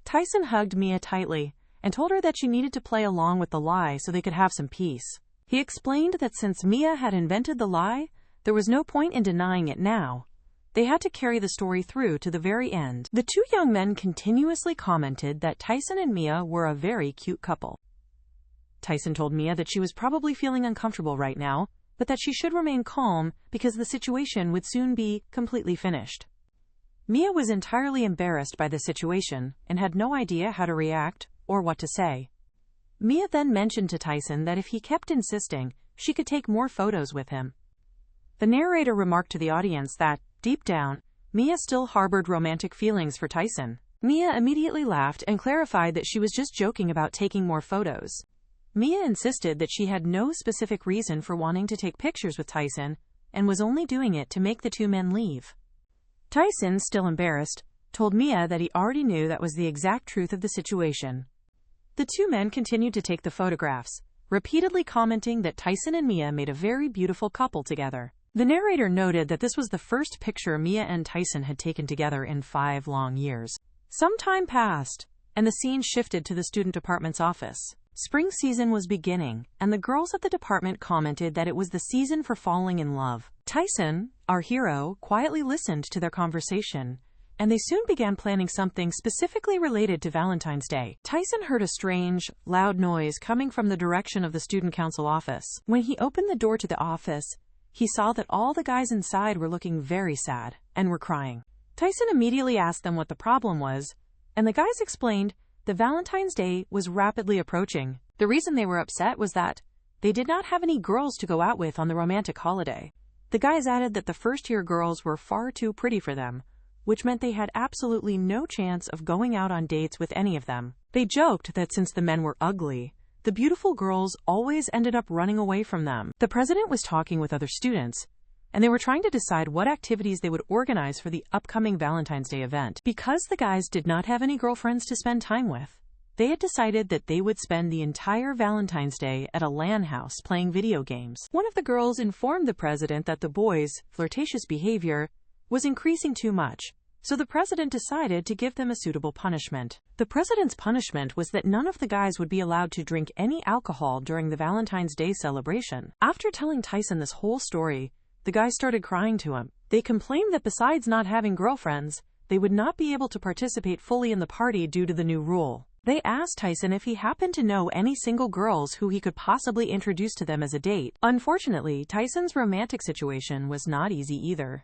Tyson hugged Mia tightly and told her that she needed to play along with the lie so they could have some peace. He explained that since Mia had invented the lie, there was no point in denying it now, They had to carry the story through to the very end. The two young men continuously commented that Tyson and Mia were a very cute couple. Tyson told Mia that she was probably feeling uncomfortable right now, but that she should remain calm because the situation would soon be completely finished. Mia was entirely embarrassed by the situation and had no idea how to react or what to say. Mia then mentioned to Tyson that if he kept insisting, she could take more photos with him. The narrator remarked to the audience that, deep down, Mia still harbored romantic feelings for Tyson. Mia immediately laughed and clarified that she was just joking about taking more photos. Mia insisted that she had no specific reason for wanting to take pictures with Tyson and was only doing it to make the two men leave. Tyson, still embarrassed, told Mia that he already knew that was the exact truth of the situation. The two men continued to take the photographs, repeatedly commenting that Tyson and Mia made a very beautiful couple together. The narrator noted that this was the first picture Mia and Tyson had taken together in 5 long years. Some time passed, and the scene shifted to the student department's office. Spring season was beginning, and the girls at the department commented that it was the season for falling in love. Tyson, our hero, quietly listened to their conversation, and they soon began planning something specifically related to Valentine's Day. Tyson heard a strange, loud noise coming from the direction of the student council office. When he opened the door to the office, he saw that all the guys inside were looking very sad and were crying. Tyson immediately asked them what the problem was, and the guys explained that Valentine's Day was rapidly approaching. The reason they were upset was that they did not have any girls to go out with on the romantic holiday. The guys added that the first-year girls were far too pretty for them, which meant they had absolutely no chance of going out on dates with any of them. They joked that since the men were ugly, the beautiful girls always ended up running away from them. The president was talking with other students, and they were trying to decide what activities they would organize for the upcoming Valentine's Day event. Because the guys did not have any girlfriends to spend time with, they had decided that they would spend the entire Valentine's Day at a LAN house playing video games. One of the girls informed the president that the boys' flirtatious behavior was increasing too much, so the president decided to give them a suitable punishment. The president's punishment was that none of the guys would be allowed to drink any alcohol during the Valentine's Day celebration. After telling Tyson this whole story, the guys started crying to him. They complained that besides not having girlfriends, they would not be able to participate fully in the party due to the new rule. They asked Tyson if he happened to know any single girls who he could possibly introduce to them as a date. Unfortunately, Tyson's romantic situation was not easy either.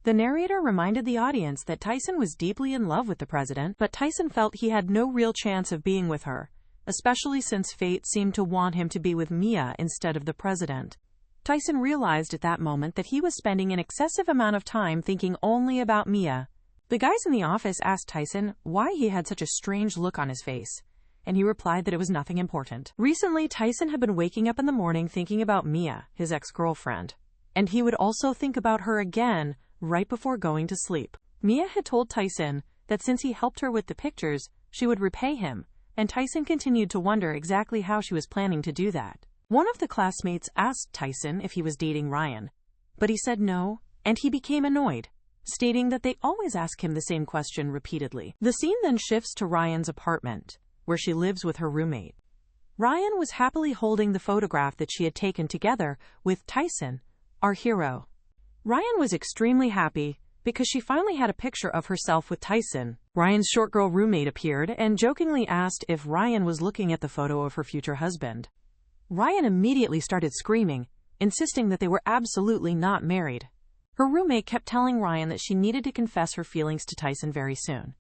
The narrator reminded the audience that Tyson was deeply in love with the president, but Tyson felt he had no real chance of being with her, especially since fate seemed to want him to be with Mia instead of the president. Tyson realized at that moment that he was spending an excessive amount of time thinking only about Mia. The guys in the office asked Tyson why he had such a strange look on his face, and he replied that it was nothing important. Recently, Tyson had been waking up in the morning thinking about Mia, his ex-girlfriend, and he would also think about her again right before going to sleep. Mia had told Tyson that since he helped her with the pictures, she would repay him, and Tyson continued to wonder exactly how she was planning to do that. One of the classmates asked Tyson if he was dating Ryan, but he said no, and he became annoyed, stating that they always ask him the same question repeatedly. The scene then shifts to Ryan's apartment, where she lives with her roommate. Ryan was happily holding the photograph that she had taken together with Tyson, our hero. Ryan was extremely happy because she finally had a picture of herself with Tyson. Ryan's short girl roommate appeared and jokingly asked if Ryan was looking at the photo of her future husband. Ryan immediately started screaming, insisting that they were absolutely not married. Her roommate kept telling Ryan that she needed to confess her feelings to Tyson very soon,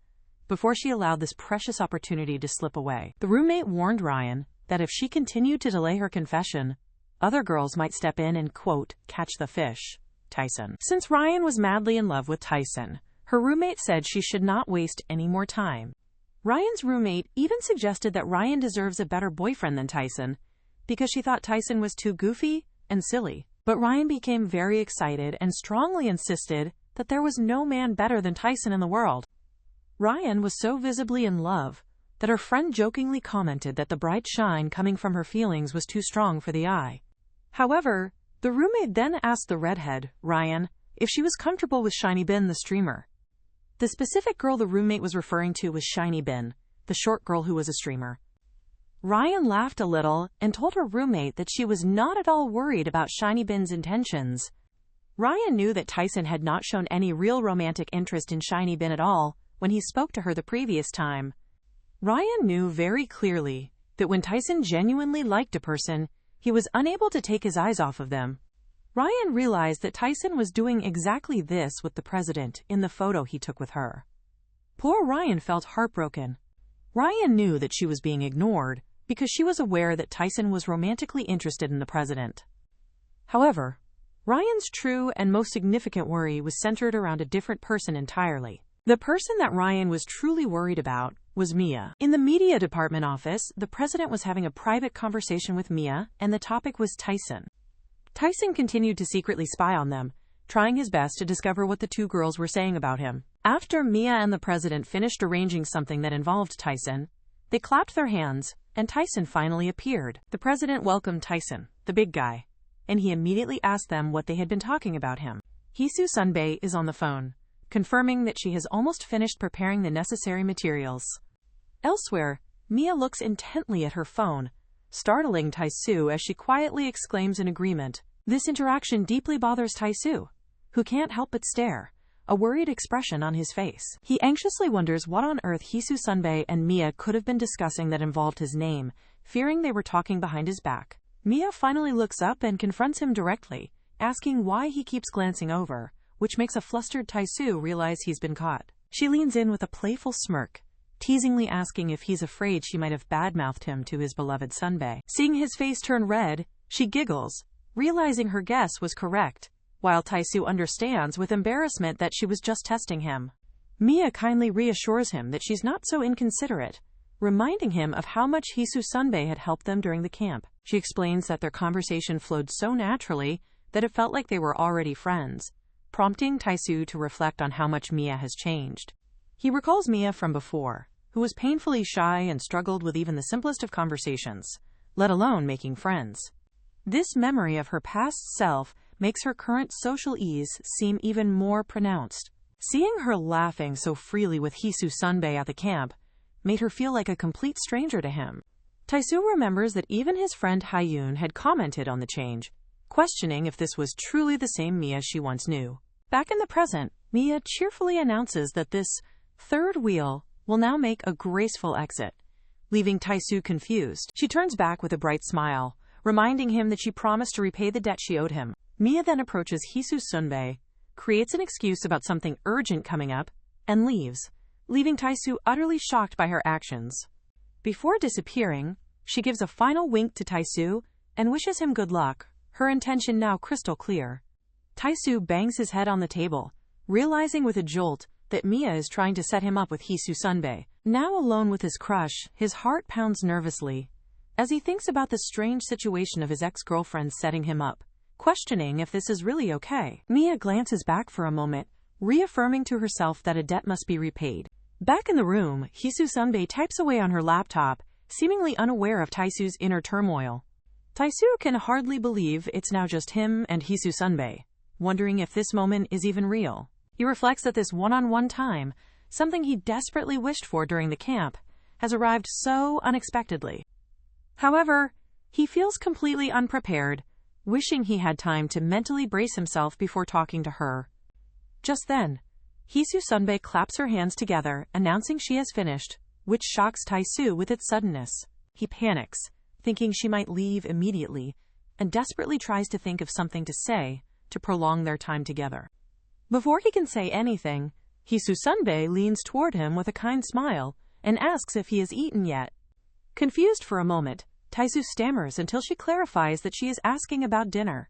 before she allowed this precious opportunity to slip away. The roommate warned Ryan that if she continued to delay her confession, other girls might step in and, quote, catch the fish. Tyson. Since Ryan was madly in love with Tyson, her roommate said she should not waste any more time. Ryan's roommate even suggested that Ryan deserves a better boyfriend than Tyson because she thought Tyson was too goofy and silly. But Ryan became very excited and strongly insisted that there was no man better than Tyson in the world. Ryan was so visibly in love that her friend jokingly commented that the bright shine coming from her feelings was too strong for the eye. However, the roommate then asked the redhead, Ryan, if she was comfortable with Shiny Bin the streamer. The specific girl the roommate was referring to was Shiny Bin, the short girl who was a streamer. Ryan laughed a little and told her roommate that she was not at all worried about Shiny Bin's intentions. Ryan knew that Tyson had not shown any real romantic interest in Shiny Bin at all when he spoke to her the previous time. Ryan knew very clearly that when Tyson genuinely liked a person, he was unable to take his eyes off of them. Ryan realized that Tyson was doing exactly this with the president in the photo he took with her. Poor Ryan felt heartbroken. Ryan knew that she was being ignored because she was aware that Tyson was romantically interested in the president. However, Ryan's true and most significant worry was centered around a different person entirely. The person that Ryan was truly worried about was Mia. In the media department office, the president was having a private conversation with Mia, and the topic was Tyson. Tyson continued to secretly spy on them, trying his best to discover what the two girls were saying about him. After Mia and the president finished arranging something that involved Tyson, they clapped their hands, and Tyson finally appeared. The president welcomed Tyson, the big guy, and he immediately asked them what they had been talking about him. Hisu Sunbae is on the phone, confirming that she has almost finished preparing the necessary materials. Elsewhere, Mia looks intently at her phone, startling Taisu as she quietly exclaims in agreement. This interaction deeply bothers Taisu, who can't help but stare, a worried expression on his face. He anxiously wonders what on earth Hisu Sunbae and Mia could have been discussing that involved his name, fearing they were talking behind his back. Mia finally looks up and confronts him directly, asking why he keeps glancing over, which makes a flustered Taisu realize he's been caught. She leans in with a playful smirk, teasingly asking if he's afraid she might have badmouthed him to his beloved Sunbae. Seeing his face turn red, she giggles, realizing her guess was correct, while Taisu understands with embarrassment that she was just testing him. Mia kindly reassures him that she's not so inconsiderate, reminding him of how much Hisu Sunbae had helped them during the camp. She explains that their conversation flowed so naturally that it felt like they were already friends, prompting Taisu to reflect on how much Mia has changed. He recalls Mia from before, who was painfully shy and struggled with even the simplest of conversations, let alone making friends. This memory of her past self makes her current social ease seem even more pronounced. Seeing her laughing so freely with Hisu Sunbae at the camp made her feel like a complete stranger to him. Taisu remembers that even his friend Hyun had commented on the change, questioning if this was truly the same Mia she once knew. Back in the present, Mia cheerfully announces that this third wheel will now make a graceful exit, leaving Taisu confused. She turns back with a bright smile, reminding him that she promised to repay the debt she owed him. Mia then approaches Hisu Sunbae, creates an excuse about something urgent coming up, and leaves, leaving Taisu utterly shocked by her actions. Before disappearing, she gives a final wink to Taisu and wishes him good luck, her intention now crystal clear. Taisu bangs his head on the table, realizing with a jolt that Mia is trying to set him up with Hisu Sunbae. Now alone with his crush, his heart pounds nervously as he thinks about the strange situation of his ex-girlfriend setting him up, questioning if this is really okay. Mia glances back for a moment, reaffirming to herself that a debt must be repaid. Back in the room, Hisu Sunbae types away on her laptop, seemingly unaware of Taisu's inner turmoil. Taisu can hardly believe it's now just him and Hisu Sunbae, wondering if this moment is even real. He reflects that this one-on-one time, something he desperately wished for during the camp, has arrived so unexpectedly. However, he feels completely unprepared, wishing he had time to mentally brace himself before talking to her. Just then, Hisu Sunbae claps her hands together, announcing she has finished, which shocks Taisu with its suddenness. He panics, thinking she might leave immediately, and desperately tries to think of something to say to prolong their time together. Before he can say anything, Hisu Sunbae leans toward him with a kind smile and asks if he has eaten yet. Confused for a moment, Taisu stammers until she clarifies that she is asking about dinner.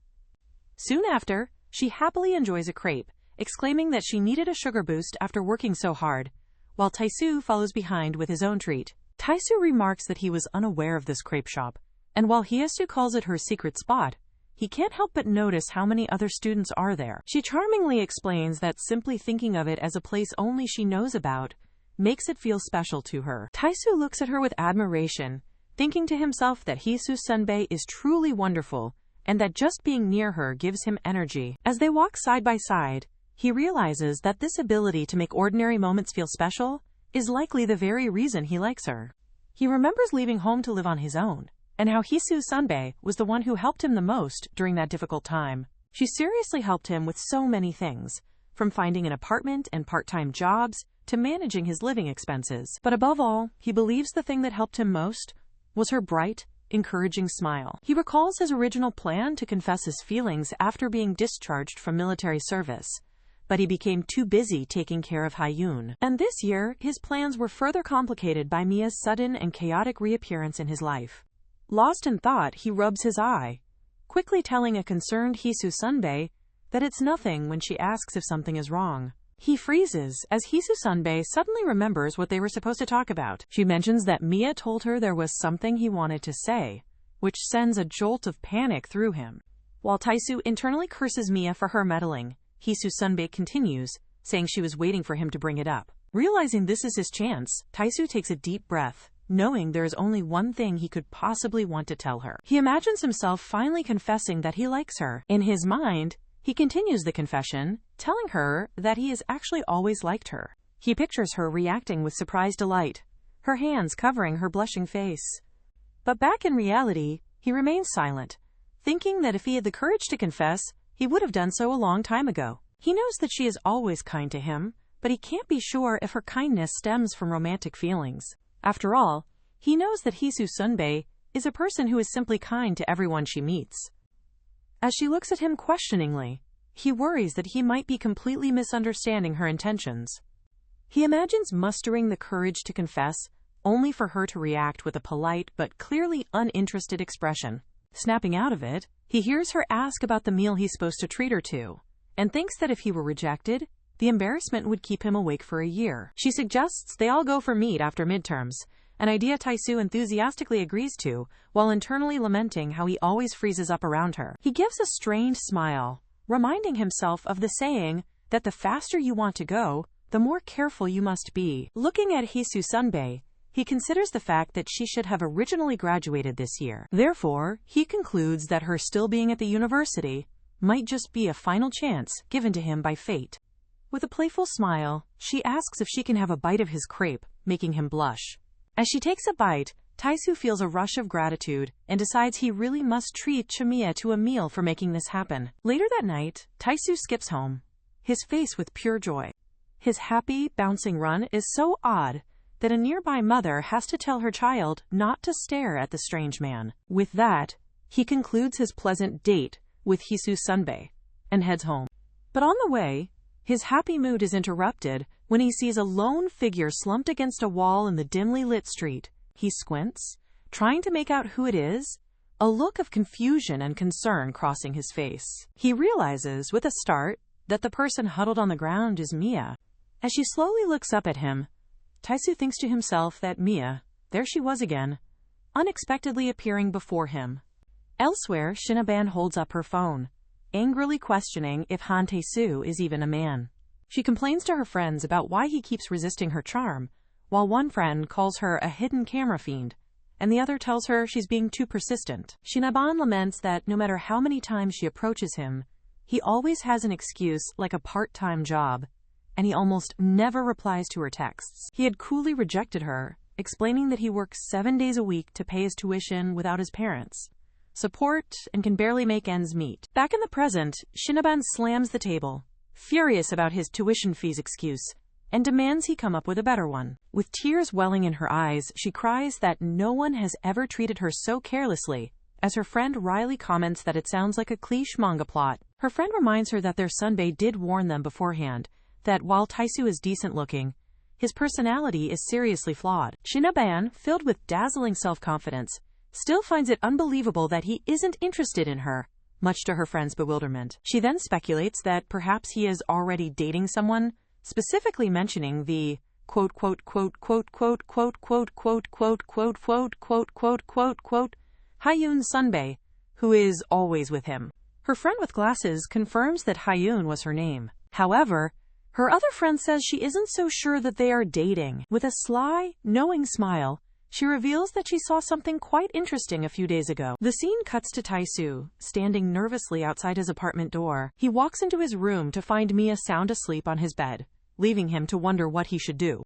Soon after, she happily enjoys a crepe, exclaiming that she needed a sugar boost after working so hard, while Taisu follows behind with his own treat. Taisu remarks that he was unaware of this crepe shop, and while Hyesu calls it her secret spot, he can't help but notice how many other students are there. She charmingly explains that simply thinking of it as a place only she knows about makes it feel special to her. Taisu looks at her with admiration, thinking to himself that Hisu Sunbae is truly wonderful, and that just being near her gives him energy. As they walk side by side, he realizes that this ability to make ordinary moments feel special is likely the very reason he likes her. He remembers leaving home to live on his own, and how Hisu Sunbae was the one who helped him the most during that difficult time. She seriously helped him with so many things, from finding an apartment and part-time jobs to managing his living expenses. But above all, he believes the thing that helped him most was her bright, encouraging smile. He recalls his original plan to confess his feelings after being discharged from military service, but he became too busy taking care of Hyun. And this year, his plans were further complicated by Mia's sudden and chaotic reappearance in his life. Lost in thought, he rubs his eye, quickly telling a concerned Hisu Sunbae that it's nothing when she asks if something is wrong. He freezes as Hisu Sunbae suddenly remembers what they were supposed to talk about. She mentions that Mia told her there was something he wanted to say, which sends a jolt of panic through him. While Taisu internally curses Mia for her meddling, Hisu Sunbae continues, saying she was waiting for him to bring it up. Realizing this is his chance, Taisu takes a deep breath, knowing there is only one thing he could possibly want to tell her. He imagines himself finally confessing that he likes her. In his mind, he continues the confession, telling her that he has actually always liked her. He pictures her reacting with surprised delight, her hands covering her blushing face. But back in reality, he remains silent, thinking that if he had the courage to confess, he would have done so a long time ago. He knows that she is always kind to him, but he can't be sure if her kindness stems from romantic feelings. After all, he knows that Hisu Sunbae is a person who is simply kind to everyone she meets. As she looks at him questioningly, he worries that he might be completely misunderstanding her intentions. He imagines mustering the courage to confess, only for her to react with a polite but clearly uninterested expression. Snapping out of it, he hears her ask about the meal he's supposed to treat her to, and thinks that if he were rejected, the embarrassment would keep him awake for a year. She suggests they all go for meat after midterms, an idea Taisu enthusiastically agrees to, while internally lamenting how he always freezes up around her. He gives a strained smile, reminding himself of the saying that the faster you want to go, the more careful you must be. Looking at Hisu Sunbae, he considers the fact that she should have originally graduated this year. Therefore, he concludes that her still being at the university might just be a final chance given to him by fate. With a playful smile, she asks if she can have a bite of his crepe, making him blush. As she takes a bite, Taisu feels a rush of gratitude and decides he really must treat Chimia to a meal for making this happen. Later that night, Taisu skips home, his face with pure joy. His happy, bouncing run is so odd that a nearby mother has to tell her child not to stare at the strange man. With that, he concludes his pleasant date with Hisu Sunbae and heads home. But on the way, his happy mood is interrupted when he sees a lone figure slumped against a wall in the dimly lit street. He squints, trying to make out who it is, a look of confusion and concern crossing his face. He realizes, with a start, that the person huddled on the ground is Mia. As she slowly looks up at him, Taisu thinks to himself that Mia, there she was again, unexpectedly appearing before him. Elsewhere, Shinaban holds up her phone, angrily questioning if Han Tae-soo is even a man. She complains to her friends about why he keeps resisting her charm, while one friend calls her a hidden camera fiend, and the other tells her she's being too persistent. Shinaban laments that no matter how many times she approaches him, he always has an excuse like a part-time job, and he almost never replies to her texts. He had coolly rejected her, explaining that he works 7 days a week to pay his tuition without his parents' support and can barely make ends meet. Back in the present, Shinaban slams the table, furious about his tuition fees excuse, and demands he come up with a better one. With tears welling in her eyes, she cries that no one has ever treated her so carelessly, as her friend Riley comments that it sounds like a cliché manga plot. Her friend reminds her that their Sunbae did warn them beforehand that while Taisu is decent-looking, his personality is seriously flawed. Shinaban, filled with dazzling self-confidence, still finds it unbelievable that he isn't interested in her, much to her friend's bewilderment. She then speculates that perhaps he is already dating someone, specifically mentioning the quote quote quote quote quote quote quote quote quote quote quote quote quote quote quote Hyun Sunbae, who is always with him. Her friend with glasses confirms that Hyun was her name. However, her other friend says she isn't so sure that they are dating. With a sly, knowing smile, she reveals that she saw something quite interesting a few days ago. The scene cuts to Taisu, standing nervously outside his apartment door. He walks into his room to find Mia sound asleep on his bed, leaving him to wonder what he should do.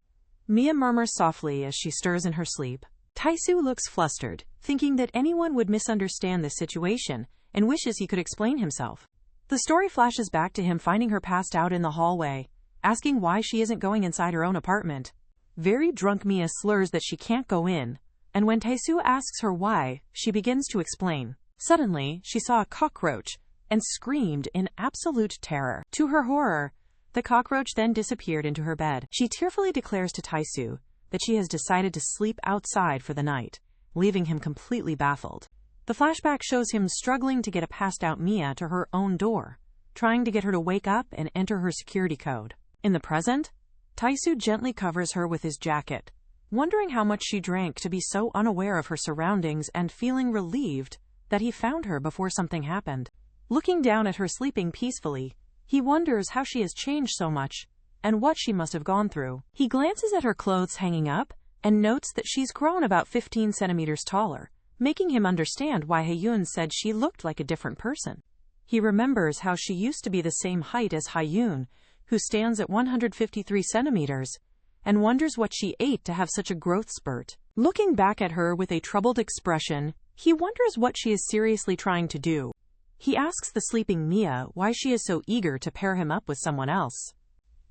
Mia murmurs softly as she stirs in her sleep. Taisu looks flustered, thinking that anyone would misunderstand this situation, and wishes he could explain himself. The story flashes back to him finding her passed out in the hallway, asking why she isn't going inside her own apartment. Very drunk Mia slurs that she can't go in, and when Tae-soo asks her why, she begins to explain. Suddenly, she saw a cockroach and screamed in absolute terror. To her horror, the cockroach then disappeared into her bed. She tearfully declares to Tae-soo that she has decided to sleep outside for the night, leaving him completely baffled. The flashback shows him struggling to get a passed-out Mia to her own door, trying to get her to wake up and enter her security code. In the present, Tae-soo gently covers her with his jacket, wondering how much she drank to be so unaware of her surroundings and feeling relieved that he found her before something happened. Looking down at her sleeping peacefully, he wonders how she has changed so much and what she must have gone through. He glances at her clothes hanging up and notes that she's grown about 15 centimeters taller, making him understand why Hae-yoon said she looked like a different person. He remembers how she used to be the same height as Hae-yoon, who stands at 153 centimeters, and wonders what she ate to have such a growth spurt. Looking back at her with a troubled expression, he wonders what she is seriously trying to do. He asks the sleeping Mia why she is so eager to pair him up with someone else.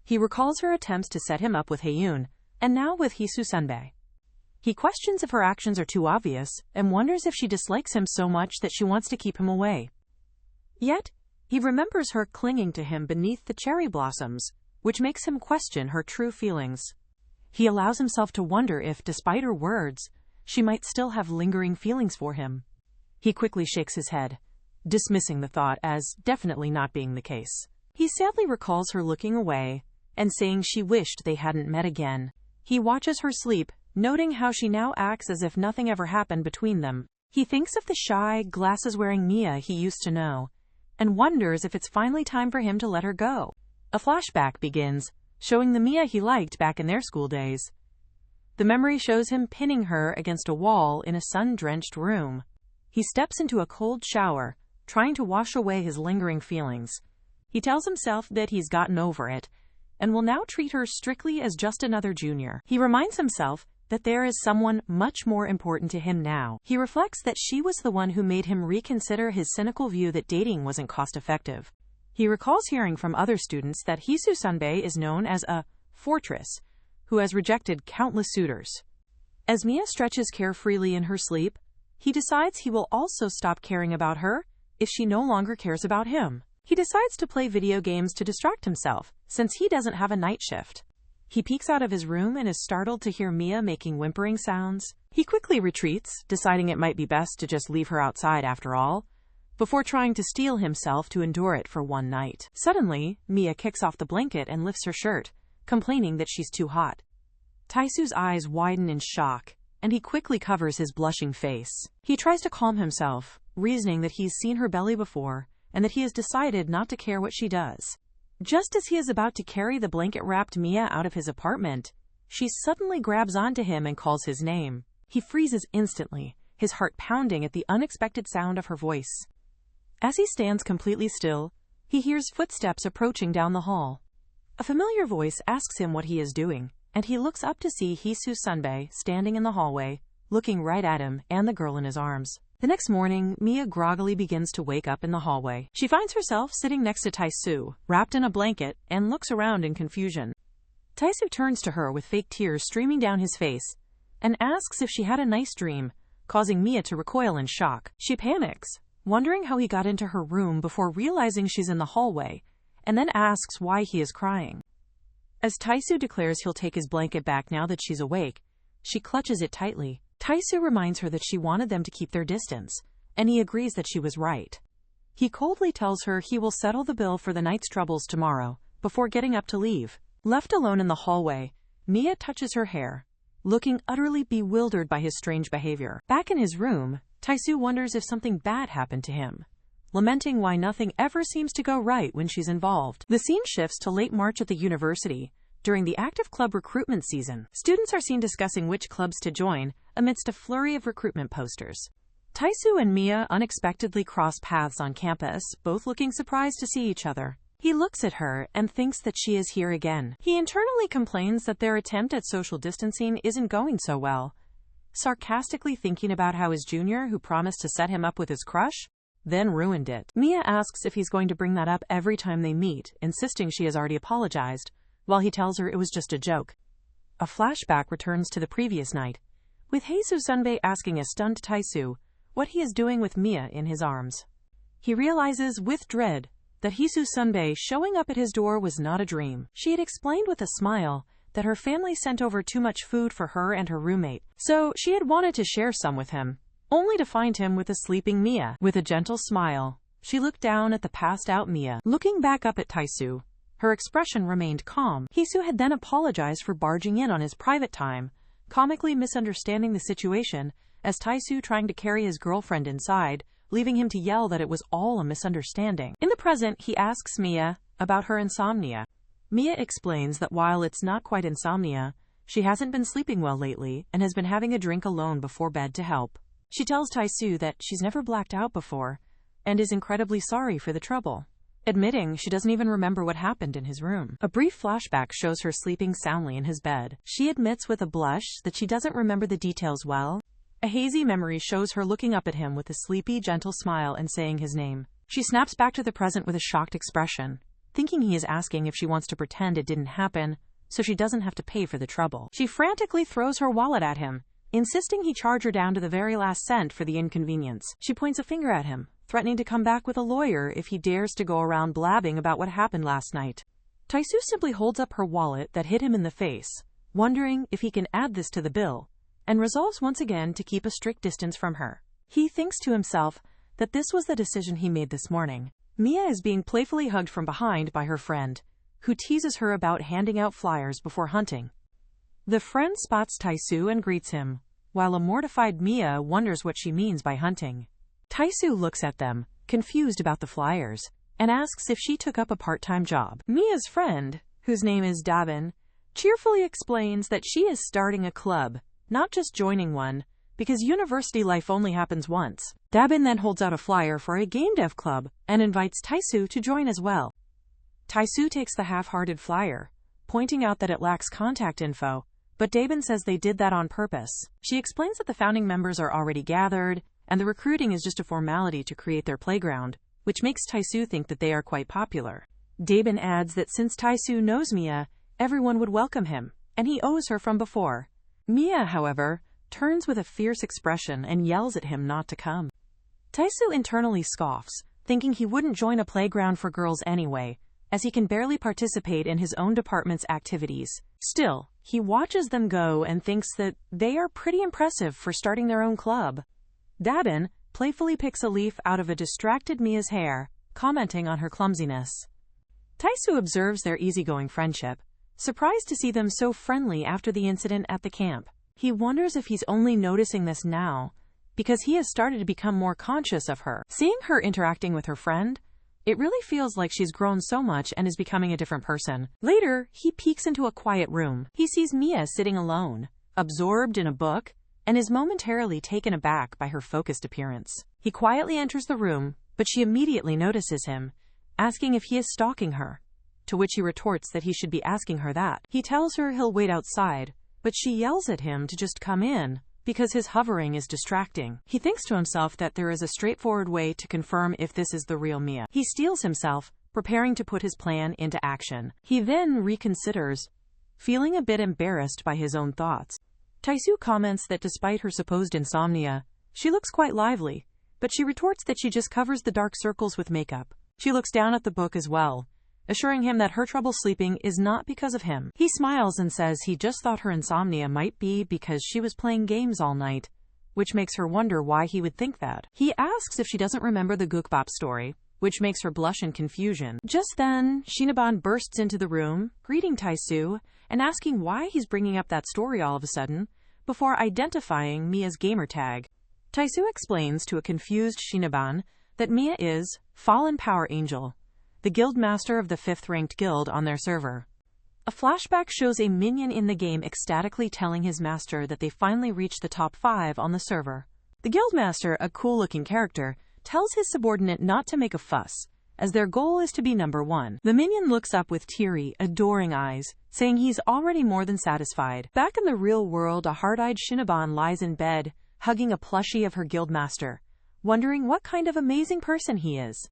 He recalls her attempts to set him up with Hae-yoon, and now with Hee-soo Sunbae. He questions if her actions are too obvious, and wonders if she dislikes him so much that she wants to keep him away. Yet, he remembers her clinging to him beneath the cherry blossoms, which makes him question her true feelings. He allows himself to wonder if, despite her words, she might still have lingering feelings for him. He quickly shakes his head, dismissing the thought as definitely not being the case. He sadly recalls her looking away and saying she wished they hadn't met again. He watches her sleep, noting how she now acts as if nothing ever happened between them. He thinks of the shy, glasses-wearing Mia he used to know, and wonders if it's finally time for him to let her go. A flashback begins, showing the Mia he liked back in their school days. The memory shows him pinning her against a wall in a sun-drenched room. He steps into a cold shower, trying to wash away his lingering feelings. He tells himself that he's gotten over it, and will now treat her strictly as just another junior. He reminds himself that there is someone much more important to him now. He reflects that she was the one who made him reconsider his cynical view that dating wasn't cost-effective. He recalls hearing from other students that Hee-soo Sunbae is known as a fortress, who has rejected countless suitors. As Mia stretches carefreely in her sleep, he decides he will also stop caring about her if she no longer cares about him. He decides to play video games to distract himself, since he doesn't have a night shift. He peeks out of his room and is startled to hear Mia making whimpering sounds. He quickly retreats, deciding it might be best to just leave her outside after all, before trying to steel himself to endure it for one night. Suddenly, Mia kicks off the blanket and lifts her shirt, complaining that she's too hot. Tae-soo's eyes widen in shock, and he quickly covers his blushing face. He tries to calm himself, reasoning that he's seen her belly before, and that he has decided not to care what she does. Just as he is about to carry the blanket-wrapped Mia out of his apartment, she suddenly grabs onto him and calls his name. He freezes instantly, his heart pounding at the unexpected sound of her voice. As he stands completely still, he hears footsteps approaching down the hall. A familiar voice asks him what he is doing, and he looks up to see Hee-soo Sunbae standing in the hallway, looking right at him and the girl in his arms. The next morning, Mia groggily begins to wake up in the hallway. She finds herself sitting next to Tae-soo, wrapped in a blanket, and looks around in confusion. Tae-soo turns to her with fake tears streaming down his face, and asks if she had a nice dream, causing Mia to recoil in shock. She panics, wondering how he got into her room before realizing she's in the hallway, and then asks why he is crying. As Tae-soo declares he'll take his blanket back now that she's awake, she clutches it tightly. Tae-soo reminds her that she wanted them to keep their distance, and he agrees that she was right. He coldly tells her he will settle the bill for the night's troubles tomorrow, before getting up to leave. Left alone in the hallway, Mia touches her hair, looking utterly bewildered by his strange behavior. Back in his room, Tae-soo wonders if something bad happened to him, lamenting why nothing ever seems to go right when she's involved. The scene shifts to late March at the university. During the active club recruitment season, students are seen discussing which clubs to join amidst a flurry of recruitment posters. Tae-soo and Mia unexpectedly cross paths on campus, both looking surprised to see each other. He looks at her and thinks that she is here again. He internally complains that their attempt at social distancing isn't going so well, sarcastically thinking about how his junior, who promised to set him up with his crush, then ruined it. Mia asks if he's going to bring that up every time they meet, insisting she has already apologized, while he tells her it was just a joke. A flashback returns to the previous night, with Jesus Sunbae asking a stunned Taesu what he is doing with Mia in his arms. He realizes with dread that Jesus Sunbae showing up at his door was not a dream. She had explained with a smile that her family sent over too much food for her and her roommate, so she had wanted to share some with him, only to find him with a sleeping Mia. With a gentle smile, she looked down at the passed-out Mia. Looking back up at Taesu, her expression remained calm. Hisu had then apologized for barging in on his private time, comically misunderstanding the situation as Taesu trying to carry his girlfriend inside, leaving him to yell that it was all a misunderstanding. In the present, he asks Mia about her insomnia. Mia explains that while it's not quite insomnia, she hasn't been sleeping well lately and has been having a drink alone before bed to help. She tells Taesu that she's never blacked out before and is incredibly sorry for the trouble, admitting she doesn't even remember what happened in his room. A brief flashback shows her sleeping soundly in his bed. She admits with a blush that she doesn't remember the details well. A hazy memory shows her looking up at him with a sleepy, gentle smile and saying his name. She snaps back to the present with a shocked expression, thinking he is asking if she wants to pretend it didn't happen so she doesn't have to pay for the trouble. She frantically throws her wallet at him, insisting he charge her down to the very last cent for the inconvenience. She points a finger at him, threatening to come back with a lawyer if he dares to go around blabbing about what happened last night. Taesu simply holds up her wallet that hit him in the face, wondering if he can add this to the bill, and resolves once again to keep a strict distance from her. He thinks to himself that this was the decision he made this morning. Mia is being playfully hugged from behind by her friend, who teases her about handing out flyers before hunting. The friend spots Taesu and greets him, while a mortified Mia wonders what she means by hunting. Taesu looks at them, confused about the flyers, and asks if she took up a part-time job. Mia's friend, whose name is Dabin, cheerfully explains that she is starting a club, not just joining one, because university life only happens once. Dabin then holds out a flyer for a game dev club and invites Taesu to join as well. Taesu takes the half-hearted flyer, pointing out that it lacks contact info, but Dabin says they did that on purpose. She explains that the founding members are already gathered, and the recruiting is just a formality to create their playground, which makes Taesu think that they are quite popular. Dabin adds that since Taesu knows Mia, everyone would welcome him, and he owes her from before. Mia, however, turns with a fierce expression and yells at him not to come. Taesu internally scoffs, thinking he wouldn't join a playground for girls anyway, as he can barely participate in his own department's activities. Still, he watches them go and thinks that they are pretty impressive for starting their own club. Dabin playfully picks a leaf out of a distracted Mia's hair, commenting on her clumsiness. Taesu observes their easygoing friendship, surprised to see them so friendly after the incident at the camp. He wonders if he's only noticing this now because he has started to become more conscious of her. Seeing her interacting with her friend, it really feels like she's grown so much and is becoming a different person. Later, he peeks into a quiet room. He sees Mia sitting alone, absorbed in a book, and is momentarily taken aback by her focused appearance. He quietly enters the room, but she immediately notices him, asking if he is stalking her, to which he retorts that he should be asking her that. He tells her he'll wait outside, but she yells at him to just come in, because his hovering is distracting. He thinks to himself that there is a straightforward way to confirm if this is the real Mia. He steels himself, preparing to put his plan into action. He then reconsiders, feeling a bit embarrassed by his own thoughts. Taesu comments that despite her supposed insomnia, she looks quite lively, but she retorts that she just covers the dark circles with makeup. She looks down at the book as well, assuring him that her trouble sleeping is not because of him. He smiles and says he just thought her insomnia might be because she was playing games all night, which makes her wonder why he would think that. He asks if she doesn't remember the Gukbop story, which makes her blush in confusion. Just then, Shinaban bursts into the room, greeting Taesu, and asking why he's bringing up that story all of a sudden, before identifying Mia's gamer tag. Taesu explains to a confused Shinaban that Mia is Fallen Power Angel, the guild master of the 5th-ranked guild on their server. A flashback shows a minion in the game ecstatically telling his master that they finally reached the top 5 on the server. The guild master, a cool-looking character, tells his subordinate not to make a fuss, as their goal is to be number 1. The minion looks up with teary, adoring eyes, saying he's already more than satisfied. Back in the real world, a hard-eyed Shinaban lies in bed, hugging a plushie of her guild master, wondering what kind of amazing person he is.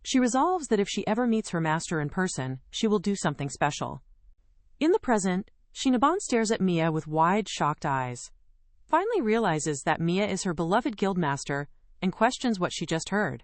She resolves that if she ever meets her master in person, she will do something special. In the present, Shinaban stares at Mia with wide, shocked eyes. Finally realizes that Mia is her beloved guildmaster and questions what she just heard.